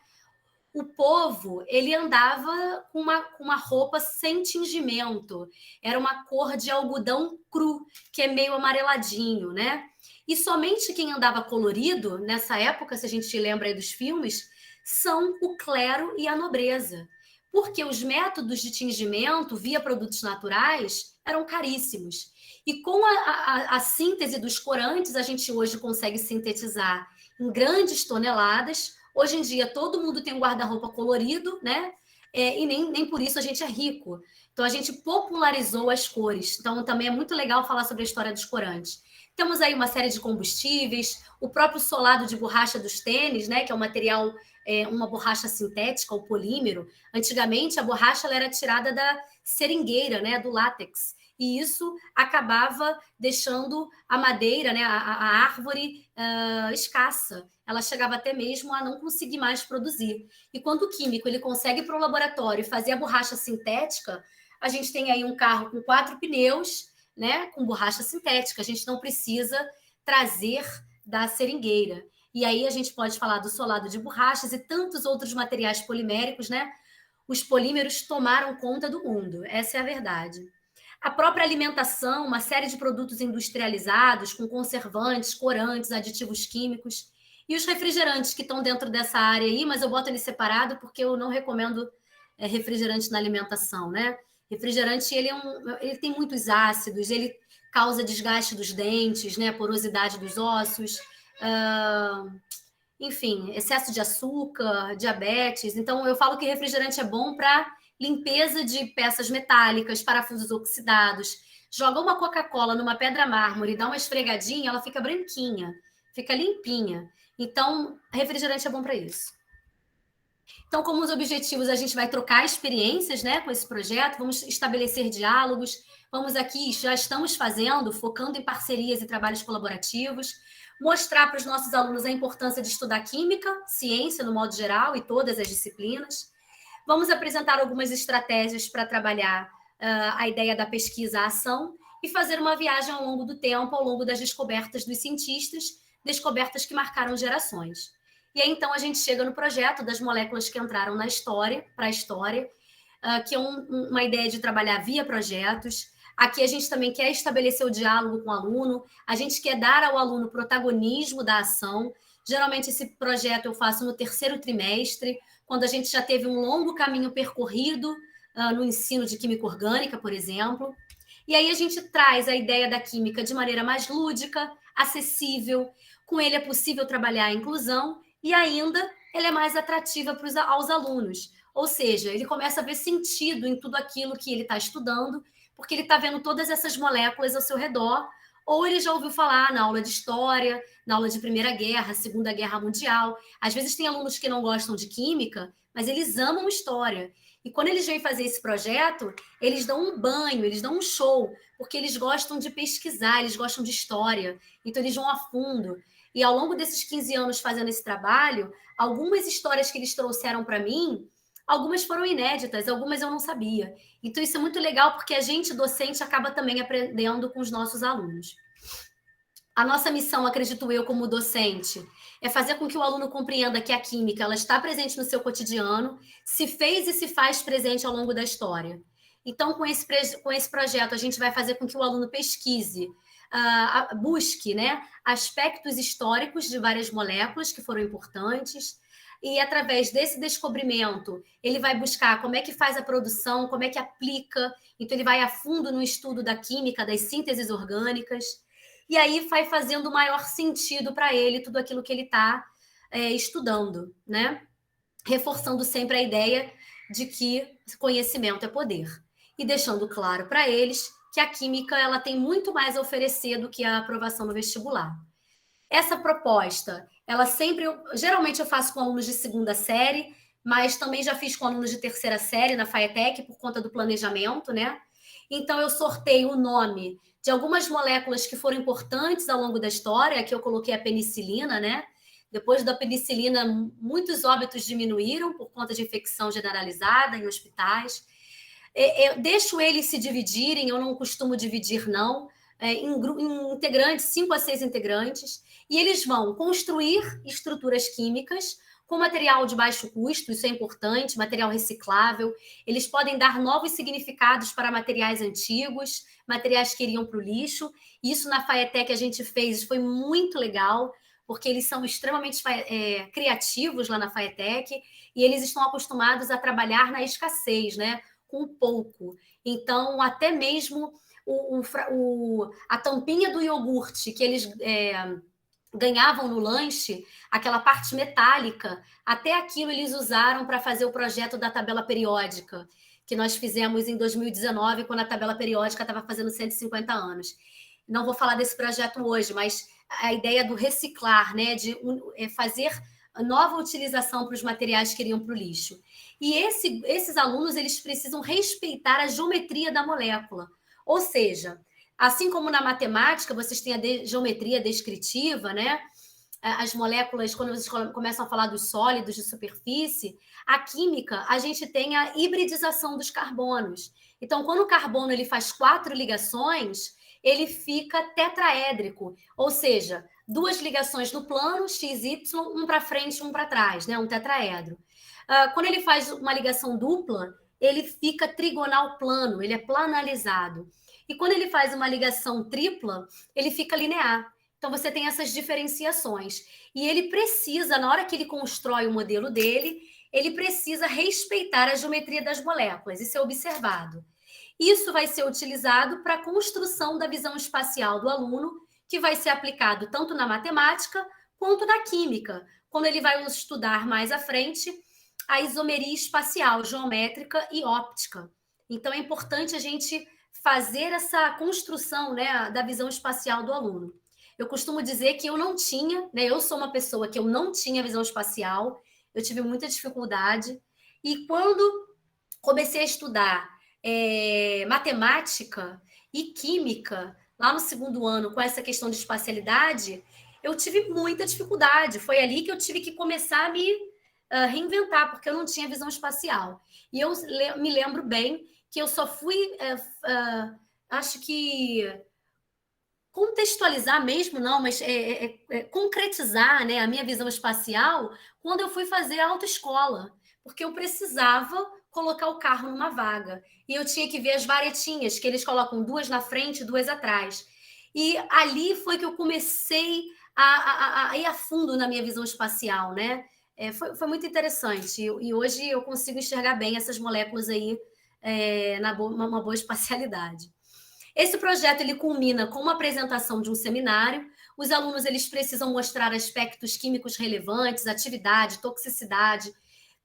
o povo, ele andava com uma roupa sem tingimento. Era uma cor de algodão cru, que é meio amareladinho, né? E somente quem andava colorido, nessa época, se a gente lembra aí dos filmes, são o clero e a nobreza. Porque os métodos de tingimento via produtos naturais eram caríssimos. E com a síntese dos corantes, a gente hoje consegue sintetizar em grandes toneladas. Hoje em dia, todo mundo tem um guarda-roupa colorido, né? E nem por isso a gente é rico. Então, a gente popularizou as cores. Então, também é muito legal falar sobre a história dos corantes. Temos aí uma série de combustíveis, o próprio solado de borracha dos tênis, né? Que é um material, uma borracha sintética, o polímero. Antigamente, a borracha ela era tirada da seringueira, né? Do látex. E isso acabava deixando a madeira, né, a árvore escassa. Ela chegava até mesmo a não conseguir mais produzir. E quando o químico ele consegue ir para o laboratório e fazer a borracha sintética, a gente tem aí um carro com 4 pneus, né, com borracha sintética. A gente não precisa trazer da seringueira. E aí a gente pode falar do solado de borrachas e tantos outros materiais poliméricos, né? Os polímeros tomaram conta do mundo. Essa é a verdade. A própria alimentação, uma série de produtos industrializados com conservantes, corantes, aditivos químicos e os refrigerantes que estão dentro dessa área aí, mas eu boto ele separado porque eu não recomendo refrigerante na alimentação, né? Refrigerante, ele tem muitos ácidos, ele causa desgaste dos dentes, né? Porosidade dos ossos, enfim, excesso de açúcar, diabetes. Então, eu falo que refrigerante é bom para limpeza de peças metálicas, parafusos oxidados. Joga uma Coca-Cola numa pedra mármore e dá uma esfregadinha, ela fica branquinha, fica limpinha. Então, refrigerante é bom para isso. Então, como os objetivos, a gente vai trocar experiências, né, com esse projeto, vamos estabelecer diálogos, vamos aqui, já estamos fazendo, focando em parcerias e trabalhos colaborativos, mostrar para os nossos alunos a importância de estudar química, ciência no modo geral e todas as disciplinas. Vamos apresentar algumas estratégias para trabalhar a ideia da pesquisa à ação e fazer uma viagem ao longo do tempo, ao longo das descobertas dos cientistas, descobertas que marcaram gerações. E aí, então, a gente chega no projeto das moléculas que entraram na história, para a história, que é uma ideia de trabalhar via projetos. Aqui a gente também quer estabelecer o diálogo com o aluno, a gente quer dar ao aluno protagonismo da ação. Geralmente, esse projeto eu faço no 3º trimestre, quando a gente já teve um longo caminho percorrido no ensino de química orgânica, por exemplo. E aí a gente traz a ideia da química de maneira mais lúdica, acessível, com ele é possível trabalhar a inclusão e ainda ele é mais atrativa aos alunos. Ou seja, ele começa a ver sentido em tudo aquilo que ele está estudando, porque ele está vendo todas essas moléculas ao seu redor, ou ele já ouviu falar na aula de história, na aula de Primeira Guerra, Segunda Guerra Mundial. Às vezes tem alunos que não gostam de química, mas eles amam história. E quando eles vêm fazer esse projeto, eles dão um banho, eles dão um show, porque eles gostam de pesquisar, eles gostam de história. Então, eles vão a fundo. E ao longo desses 15 anos fazendo esse trabalho, algumas histórias que eles trouxeram para mim, algumas foram inéditas, algumas eu não sabia. Então, isso é muito legal, porque a gente, docente, acaba também aprendendo com os nossos alunos. A nossa missão, acredito eu, como docente, é fazer com que o aluno compreenda que a química ela está presente no seu cotidiano, se fez e se faz presente ao longo da história. Então, com esse projeto, a gente vai fazer com que o aluno pesquise, busque, né, aspectos históricos de várias moléculas que foram importantes, e através desse descobrimento, ele vai buscar como é que faz a produção, como é que aplica, então ele vai a fundo no estudo da química, das sínteses orgânicas, e aí vai fazendo maior sentido para ele tudo aquilo que ele está estudando, né? Reforçando sempre a ideia de que conhecimento é poder. E deixando claro para eles que a química ela tem muito mais a oferecer do que a aprovação no vestibular. Essa proposta, ela sempre, geralmente eu faço com alunos de 2ª série, mas também já fiz com alunos de 3ª série na FAETEC por conta do planejamento, né? Então eu sorteio o nome de algumas moléculas que foram importantes ao longo da história, aqui eu coloquei a penicilina, né? Depois da penicilina, muitos óbitos diminuíram por conta de infecção generalizada em hospitais. Eu deixo eles se dividirem, eu não costumo dividir, não, em integrantes, 5 a 6 integrantes, e eles vão construir estruturas químicas com material de baixo custo, isso é importante, material reciclável. Eles podem dar novos significados para materiais antigos, materiais que iriam para o lixo. Isso na Faetec a gente fez, foi muito legal, porque eles são extremamente criativos lá na Faetec, e eles estão acostumados a trabalhar na escassez, né? Com pouco. Então, até mesmo a tampinha do iogurte que eles ganhavam no lanche, aquela parte metálica, até aquilo eles usaram para fazer o projeto da tabela periódica, que nós fizemos em 2019, quando a tabela periódica estava fazendo 150 anos. Não vou falar desse projeto hoje, mas a ideia do reciclar, né, de fazer nova utilização para os materiais que iriam para o lixo. E esses alunos, eles precisam respeitar a geometria da molécula. Ou seja, assim como na matemática, vocês têm a geometria descritiva, né? As moléculas, quando vocês começam a falar dos sólidos de superfície, a química, a gente tem a hibridização dos carbonos. Então, quando o carbono ele faz 4 ligações, ele fica tetraédrico, ou seja, 2 ligações no plano, XY, um para frente, um para trás, né? Um tetraedro. Quando ele faz uma ligação dupla, ele fica trigonal plano, ele é planalizado. E quando ele faz uma ligação tripla, ele fica linear. Então, você tem essas diferenciações. E ele precisa, na hora que ele constrói o modelo dele, ele precisa respeitar a geometria das moléculas. Isso é observado. Isso vai ser utilizado para a construção da visão espacial do aluno, que vai ser aplicado tanto na matemática quanto na química, quando ele vai estudar mais à frente a isomeria espacial, geométrica e óptica. Então, é importante a gente fazer essa construção, né, da visão espacial do aluno. Eu costumo dizer que eu não tinha, né, eu sou uma pessoa que eu não tinha visão espacial, eu tive muita dificuldade, e quando comecei a estudar matemática e química, lá no 2º ano, com essa questão de espacialidade, eu tive muita dificuldade. Foi ali que eu tive que começar a me reinventar, porque eu não tinha visão espacial. E eu me lembro bem que eu só fui, acho que contextualizar mesmo, não, mas concretizar, né, a minha visão espacial quando eu fui fazer a autoescola, porque eu precisava colocar o carro numa vaga. E eu tinha que ver as varetinhas, que eles colocam 2 na frente e 2 atrás. E ali foi que eu comecei a ir a fundo na minha visão espacial, né? Foi muito interessante. E hoje eu consigo enxergar bem essas moléculas aí uma boa espacialidade. Esse projeto ele culmina com uma apresentação de um seminário. Os alunos eles precisam mostrar aspectos químicos relevantes, atividade, toxicidade,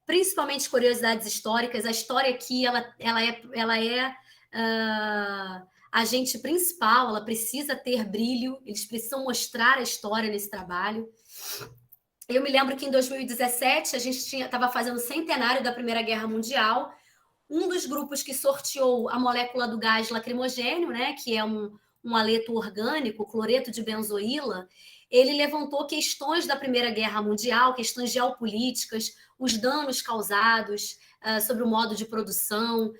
principalmente curiosidades históricas. A história aqui ela é agente principal, ela precisa ter brilho, eles precisam mostrar a história nesse trabalho. Eu me lembro que em 2017 a gente estava fazendo o centenário da Primeira Guerra Mundial. Um dos grupos que sorteou a molécula do gás lacrimogênio, né, que é um haleto orgânico, cloreto de benzoíla, ele levantou questões da Primeira Guerra Mundial, questões geopolíticas, os danos causados, sobre o modo de produção,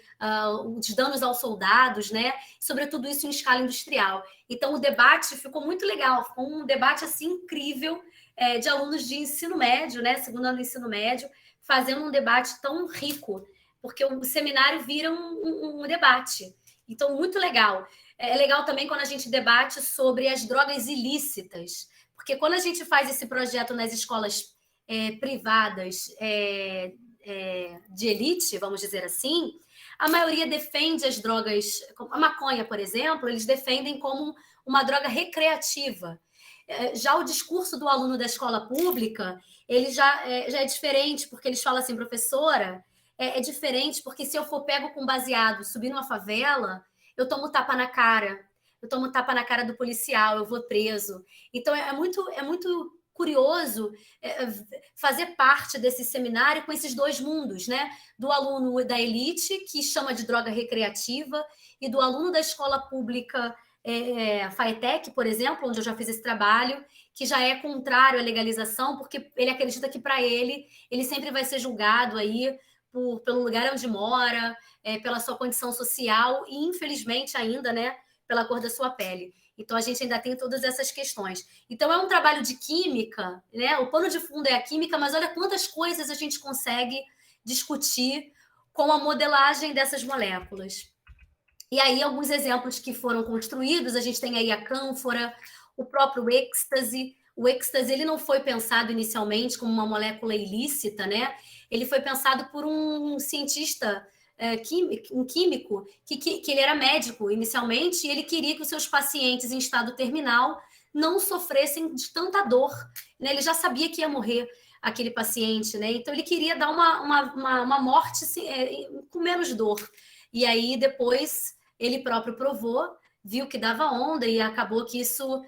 os danos aos soldados, né? Sobre tudo isso em escala industrial. Então, o debate ficou muito legal, ficou um debate assim incrível de alunos de ensino médio, né? 2º ano do ensino médio, fazendo um debate tão rico, porque o seminário vira um debate. Então, muito legal. É legal também quando a gente debate sobre as drogas ilícitas, porque quando a gente faz esse projeto nas escolas privadas de elite, vamos dizer assim, a maioria defende as drogas, a maconha, por exemplo, eles defendem como uma droga recreativa. Já o discurso do aluno da escola pública, ele já é diferente, porque eles falam assim, professora, é diferente, porque se eu for pego com baseado, subir numa favela, eu tomo tapa na cara, eu tomo tapa na cara do policial, eu vou preso. Então, é muito curioso fazer parte desse seminário com esses 2 mundos, né? Do aluno da elite, que chama de droga recreativa, e do aluno da escola pública, Faetec, por exemplo, onde eu já fiz esse trabalho, que já é contrário à legalização, porque ele acredita que, para ele sempre vai ser julgado aí pelo lugar onde mora, pela sua condição social e, infelizmente, ainda, né, pela cor da sua pele. Então, a gente ainda tem todas essas questões. Então, é um trabalho de química, né? O pano de fundo é a química, mas olha quantas coisas a gente consegue discutir com a modelagem dessas moléculas. E aí, alguns exemplos que foram construídos, a gente tem aí a cânfora, o próprio êxtase. O êxtase, ele não foi pensado inicialmente como uma molécula ilícita, né? Ele foi pensado por um cientista um químico, que ele era médico inicialmente, e ele queria que os seus pacientes em estado terminal não sofressem de tanta dor, né? Ele já sabia que ia morrer aquele paciente, né? Então ele queria dar uma morte assim, com menos dor. E aí depois ele próprio provou, viu que dava onda e acabou que isso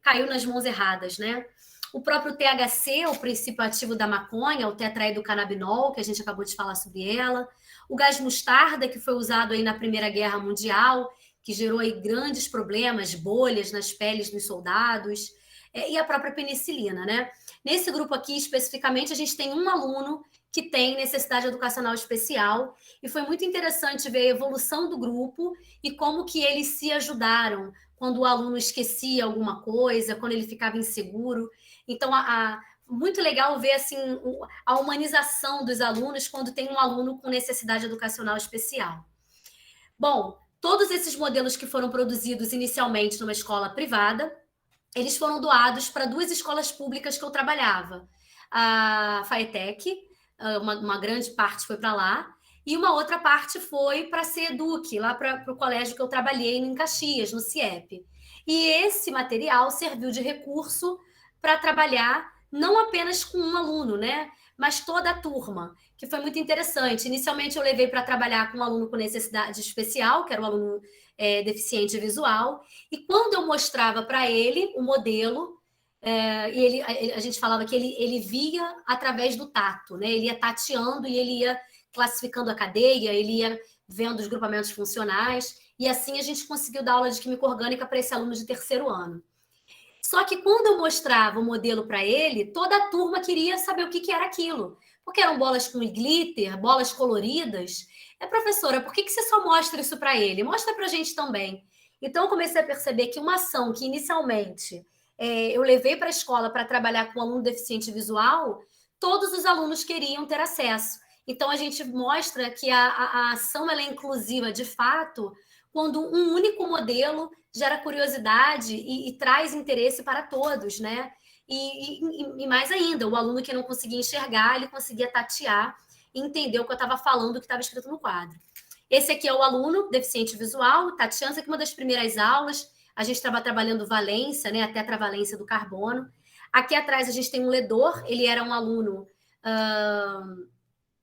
caiu nas mãos erradas, né? O próprio THC, o princípio ativo da maconha, o tetraidrocannabinol, que a gente acabou de falar sobre ela. O gás mostarda, que foi usado aí na Primeira Guerra Mundial, que gerou aí grandes problemas, bolhas nas peles dos soldados. E a própria penicilina, né? Nesse grupo aqui, especificamente, a gente tem um aluno que tem necessidade educacional especial, e foi muito interessante ver a evolução do grupo e como que eles se ajudaram quando o aluno esquecia alguma coisa, quando ele ficava inseguro. Então, muito legal ver assim, a humanização dos alunos quando tem um aluno com necessidade educacional especial. Bom, todos esses modelos que foram produzidos inicialmente numa escola privada, eles foram doados para 2 escolas públicas que eu trabalhava. A FAETEC, uma grande parte foi para lá, e uma outra parte foi para a CEDUC, lá para o colégio que eu trabalhei em Caxias, no CIEP. E esse material serviu de recurso para trabalhar não apenas com um aluno, né? Mas toda a turma, que foi muito interessante. Inicialmente eu levei para trabalhar com um aluno com necessidade especial, que era um aluno deficiente visual, e quando eu mostrava para ele o modelo, a gente falava que ele via através do tato, né? Ele ia tateando e ele ia classificando a cadeia, ele ia vendo os grupamentos funcionais, e assim a gente conseguiu dar aula de química orgânica para esse aluno de 3º ano. Só que quando eu mostrava o modelo para ele, toda a turma queria saber o que era aquilo, porque eram bolas com glitter, bolas coloridas. Professora, por que você só mostra isso para ele? Mostra para a gente também. Então, eu comecei a perceber que uma ação que inicialmente eu levei para a escola para trabalhar com aluno deficiente visual, todos os alunos queriam ter acesso. Então, a gente mostra que a ação ela é inclusiva de fato quando um único modelo gera curiosidade e traz interesse para todos, né? E mais ainda, o aluno que não conseguia enxergar, ele conseguia tatear e entender o que eu estava falando, o que estava escrito no quadro. Esse aqui é o aluno deficiente visual, tateando, aqui uma das primeiras aulas, a gente estava trabalhando valência, né, a tetravalência do carbono. Aqui atrás a gente tem um ledor, ele era um aluno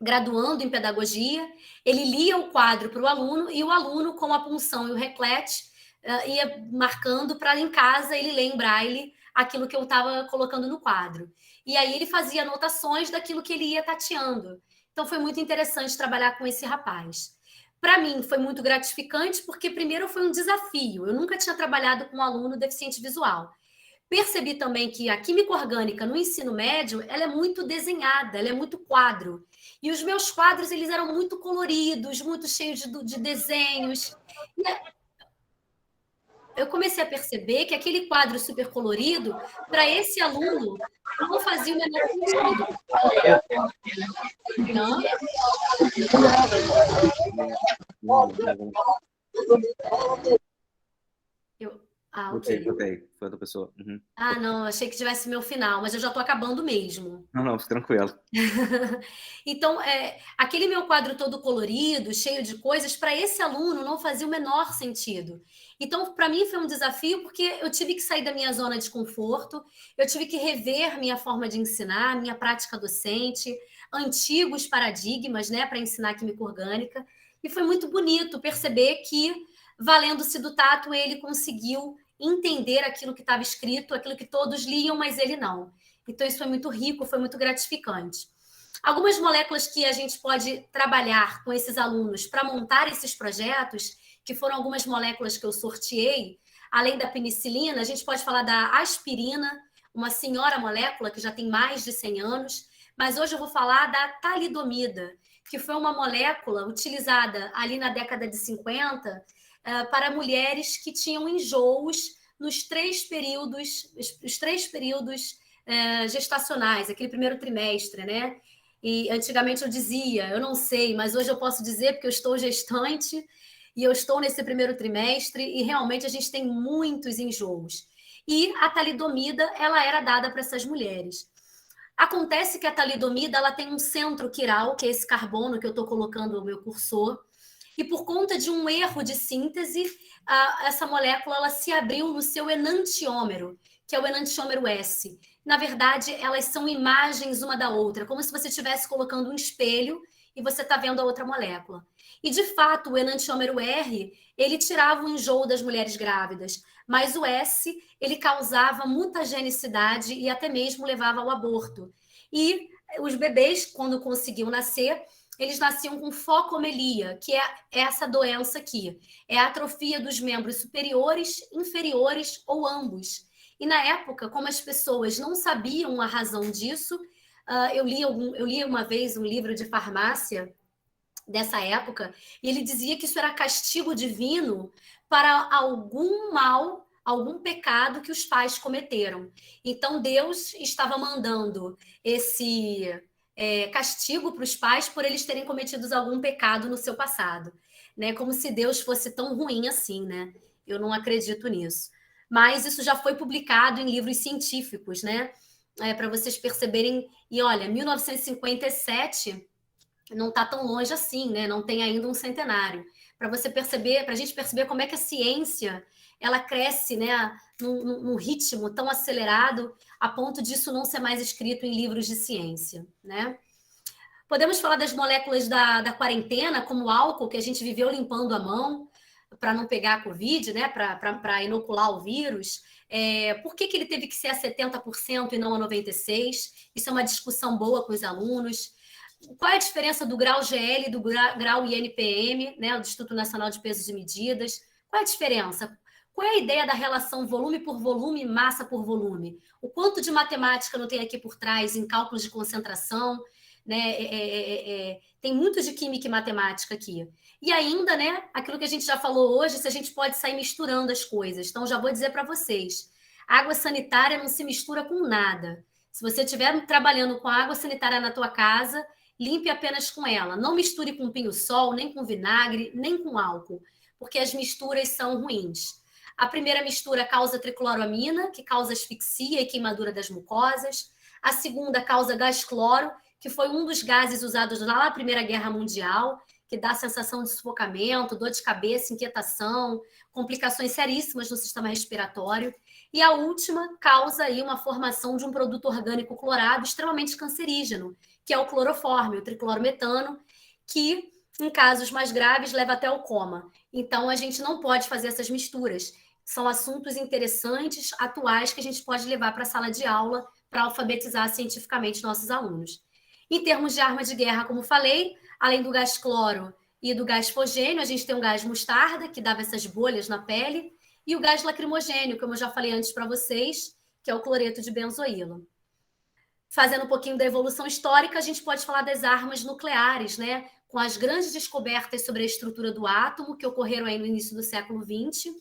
graduando em pedagogia, ele lia o quadro para o aluno, e o aluno, com a punção e o raclete, ia marcando para em casa ele ler em braille aquilo que eu estava colocando no quadro. E aí ele fazia anotações daquilo que ele ia tateando. Então foi muito interessante trabalhar com esse rapaz. Para mim foi muito gratificante, porque primeiro foi um desafio. Eu nunca tinha trabalhado com um aluno deficiente visual. Percebi também que a química orgânica no ensino médio, ela é muito desenhada, ela é muito quadro. E os meus quadros, eles eram muito coloridos, muito cheios de desenhos. E eu comecei a perceber que aquele quadro super colorido, para esse aluno, não fazia o menor sentido. Ok. Foi outra pessoa. Uhum. Não, achei que tivesse meu final, mas eu já estou acabando mesmo. Não, tranquilo. Então, aquele meu quadro todo colorido, cheio de coisas, para esse aluno não fazia o menor sentido. Então, para mim foi um desafio, porque eu tive que sair da minha zona de conforto, eu tive que rever minha forma de ensinar, minha prática docente, antigos paradigmas, né, para ensinar química orgânica, e foi muito bonito perceber que, valendo-se do tato, ele conseguiu entender aquilo que estava escrito, aquilo que todos liam, mas ele não. Então, isso foi muito rico, foi muito gratificante. Algumas moléculas que a gente pode trabalhar com esses alunos para montar esses projetos, que foram algumas moléculas que eu sorteei, além da penicilina, a gente pode falar da aspirina, uma senhora molécula que já tem mais de 100 anos, mas hoje eu vou falar da talidomida, que foi uma molécula utilizada ali na década de 50 para mulheres que tinham enjoos nos 3 períodos, os 3 períodos gestacionais, aquele primeiro trimestre, né? E antigamente eu dizia, eu não sei, mas hoje eu posso dizer porque eu estou gestante e eu estou nesse primeiro trimestre e realmente a gente tem muitos enjoos. E a talidomida, ela era dada para essas mulheres. Acontece que a talidomida, ela tem um centro quiral, que é esse carbono que eu estou colocando no meu cursor, e por conta de um erro de síntese, essa molécula ela se abriu no seu enantiômero, que é o enantiômero S. Na verdade, elas são imagens uma da outra, como se você estivesse colocando um espelho e você está vendo a outra molécula. E, de fato, o enantiômero R, ele tirava o enjoo das mulheres grávidas, mas o S, ele causava mutagenicidade e até mesmo levava ao aborto. E os bebês, quando conseguiam nascer, eles nasciam com focomelia, que é essa doença aqui. É a atrofia dos membros superiores, inferiores ou ambos. E na época, como as pessoas não sabiam a razão disso, eu li uma vez um livro de farmácia dessa época, e ele dizia que isso era castigo divino para algum mal, algum pecado que os pais cometeram. Então Deus estava mandando esse castigo para os pais por eles terem cometido algum pecado no seu passado, né? Como se Deus fosse tão ruim assim, né? Eu não acredito nisso. Mas isso já foi publicado em livros científicos, né? Para vocês perceberem. E olha, 1957 não está tão longe assim, né? Não tem ainda um centenário. Para você perceber, para a gente perceber como é que a ciência ela cresce, né, num ritmo tão acelerado a ponto disso não ser mais escrito em livros de ciência, né? Podemos falar das moléculas da quarentena, como o álcool, que a gente viveu limpando a mão para não pegar a Covid, né, para inocular o vírus. Por que ele teve que ser a 70% e não a 96%? Isso é uma discussão boa com os alunos. Qual é a diferença do grau GL e do grau INPM, né, do Instituto Nacional de Pesos e Medidas? Qual é a diferença? Qual é a ideia da relação volume por volume, massa por volume? O quanto de matemática não tem aqui por trás em cálculos de concentração? Né? Tem muito de química e matemática aqui. E ainda, né, aquilo que a gente já falou hoje, se a gente pode sair misturando as coisas. Então, já vou dizer para vocês, água sanitária não se mistura com nada. Se você estiver trabalhando com água sanitária na tua casa, limpe apenas com ela. Não misture com pinho-sol, nem com vinagre, nem com álcool, porque as misturas são ruins. A primeira mistura causa tricloramina, que causa asfixia e queimadura das mucosas. A segunda causa gás cloro, que foi um dos gases usados lá na Primeira Guerra Mundial, que dá sensação de sufocamento, dor de cabeça, inquietação, complicações seríssimas no sistema respiratório. E a última causa aí uma formação de um produto orgânico clorado extremamente cancerígeno, que é o cloroforme, o triclorometano, que, em casos mais graves, leva até o coma. Então, a gente não pode fazer essas misturas. São assuntos interessantes, atuais, que a gente pode levar para a sala de aula para alfabetizar cientificamente nossos alunos. Em termos de arma de guerra, como falei, além do gás cloro e do gás fogênio, a gente tem o gás mostarda, que dava essas bolhas na pele, e o gás lacrimogênio, como eu já falei antes para vocês, que é o cloreto de benzoílo. Fazendo um pouquinho da evolução histórica, a gente pode falar das armas nucleares, né? Com as grandes descobertas sobre a estrutura do átomo, que ocorreram aí no início do século XX,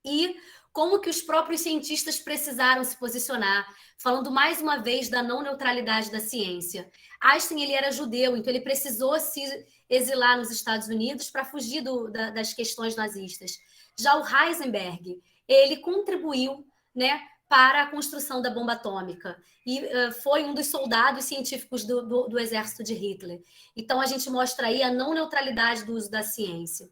e como que os próprios cientistas precisaram se posicionar, falando mais uma vez da não neutralidade da ciência. Einstein, ele era judeu, então ele precisou se exilar nos Estados Unidos para fugir das questões nazistas. Já o Heisenberg, ele contribuiu, né, para a construção da bomba atômica e foi um dos soldados científicos do exército de Hitler. Então, a gente mostra aí a não neutralidade do uso da ciência.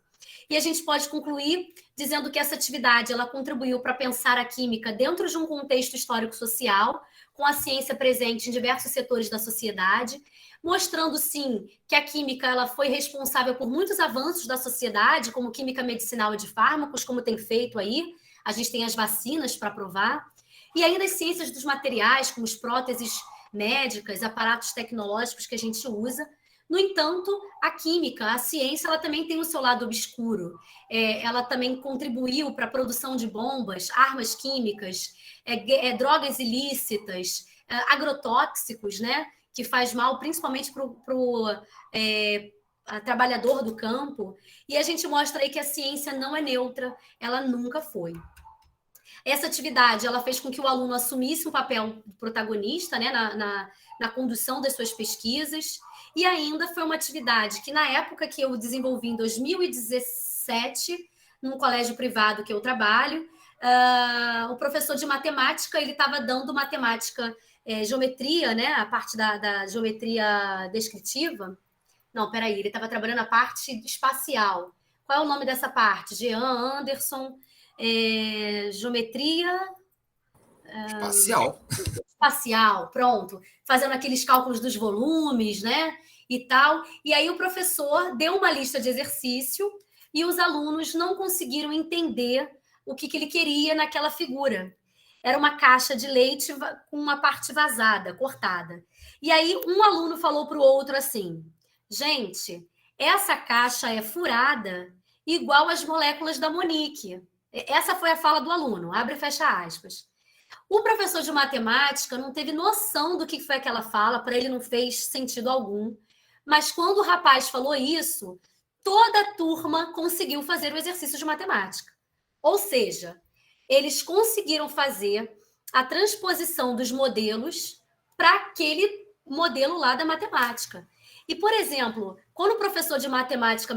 E a gente pode concluir dizendo que essa atividade ela contribuiu para pensar a química dentro de um contexto histórico-social, com a ciência presente em diversos setores da sociedade, mostrando, sim, que a química ela foi responsável por muitos avanços da sociedade, como química medicinal e de fármacos, como tem feito aí. A gente tem as vacinas para provar. E ainda as ciências dos materiais, como as próteses médicas, aparatos tecnológicos que a gente usa. No entanto, a química, a ciência, ela também tem o seu lado obscuro. Ela também contribuiu para a produção de bombas, armas químicas, drogas ilícitas, agrotóxicos, né? que faz mal principalmente para o trabalhador do campo, e a gente mostra aí que a ciência não é neutra, ela nunca foi. Essa atividade, ela fez com que o aluno assumisse um papel protagonista, né, na condução das suas pesquisas, e ainda foi uma atividade que, na época que eu desenvolvi, em 2017, num colégio privado que eu trabalho, o professor de matemática, ele estava dando matemática, geometria, né, a parte da geometria descritiva. Não, peraí, ele estava trabalhando a parte espacial. Qual é o nome dessa parte? Jean Anderson, geometria espacial, pronto, fazendo aqueles cálculos dos volumes, né, e tal. E aí o professor deu uma lista de exercício e os alunos não conseguiram entender o que ele queria naquela figura. Era uma caixa de leite com uma parte vazada, cortada. E aí um aluno falou para o outro assim: gente, essa caixa é furada igual as moléculas da Monique. Essa foi a fala do aluno, abre e fecha aspas. O professor de matemática não teve noção do que foi aquela fala, para ele não fez sentido algum. Mas quando o rapaz falou isso, toda a turma conseguiu fazer o exercício de matemática. Ou seja, eles conseguiram fazer a transposição dos modelos para aquele modelo lá da matemática. E, por exemplo, quando o professor de matemática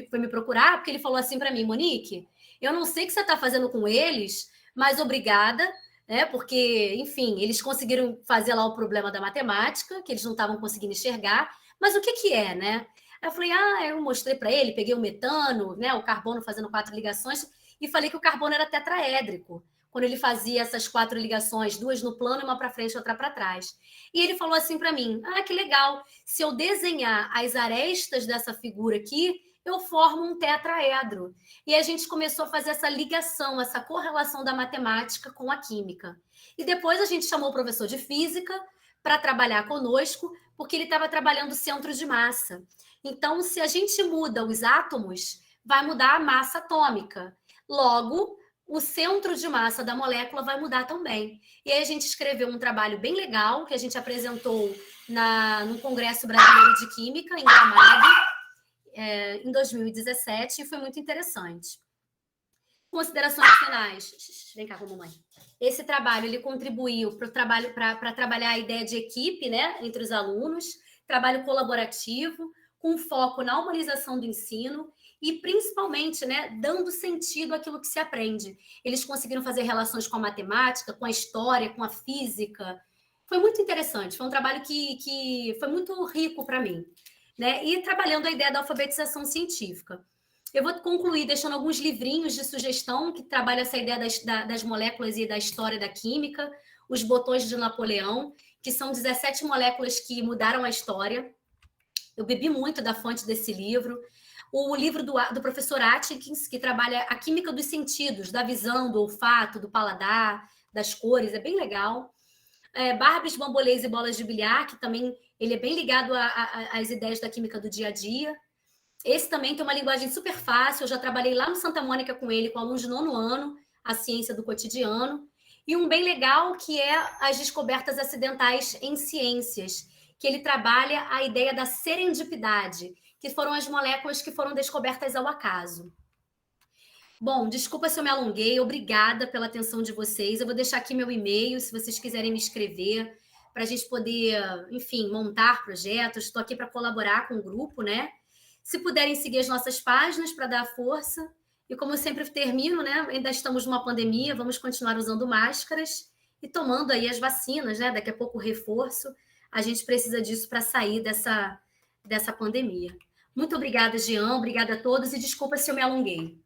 foi me procurar, porque ele falou assim para mim: Monique, eu não sei o que você está fazendo com eles, mas obrigada, né? Porque, enfim, eles conseguiram fazer lá o problema da matemática, que eles não estavam conseguindo enxergar, mas o que é, né? Aí eu falei, eu mostrei para ele, peguei o metano, né, o carbono fazendo 4 ligações, e falei que o carbono era tetraédrico, quando ele fazia essas 4 ligações, 2 no plano e uma para frente e outra para trás. E ele falou assim para mim: que legal, se eu desenhar as arestas dessa figura aqui, eu formo um tetraedro. E a gente começou a fazer essa ligação, essa correlação da matemática com a química. E depois a gente chamou o professor de física para trabalhar conosco, porque ele estava trabalhando centro de massa. Então, se a gente muda os átomos, vai mudar a massa atômica. Logo, o centro de massa da molécula vai mudar também. E aí a gente escreveu um trabalho bem legal, que a gente apresentou no Congresso Brasileiro de Química, em Gramado, em 2017, e foi muito interessante. Considerações finais. Vem cá com a mamãe. Esse trabalho, ele contribuiu para trabalhar a ideia de equipe, né, entre os alunos, trabalho colaborativo, com foco na humanização do ensino e, principalmente, né, dando sentido àquilo que se aprende. Eles conseguiram fazer relações com a matemática, com a história, com a física. Foi muito interessante, foi um trabalho que foi muito rico para mim, né? E trabalhando a ideia da alfabetização científica. Eu vou concluir deixando alguns livrinhos de sugestão que trabalham essa ideia das moléculas e da história da química, Os Botões de Napoleão, que são 17 moléculas que mudaram a história. Eu bebi muito da fonte desse livro. O livro do professor Atkins, que trabalha a química dos sentidos, da visão, do olfato, do paladar, das cores, é bem legal. Barbies, bambolês e bolas de bilhar, que também ele é bem ligado às ideias da química do dia a dia. Esse também tem uma linguagem super fácil, eu já trabalhei lá no Santa Mônica com ele, com alunos de 9º ano, a ciência do cotidiano. E um bem legal que é as descobertas acidentais em ciências, que ele trabalha a ideia da serendipidade, que foram as moléculas que foram descobertas ao acaso. Bom, desculpa se eu me alonguei, obrigada pela atenção de vocês. Eu vou deixar aqui meu e-mail, se vocês quiserem me escrever, para a gente poder, enfim, montar projetos. Estou aqui para colaborar com o grupo, né? Se puderem seguir as nossas páginas para dar força. E como eu sempre termino, né? Ainda estamos numa pandemia, vamos continuar usando máscaras e tomando aí as vacinas, né? Daqui a pouco o reforço. A gente precisa disso para sair dessa pandemia. Muito obrigada, Jean. Obrigada a todos e desculpa se eu me alonguei.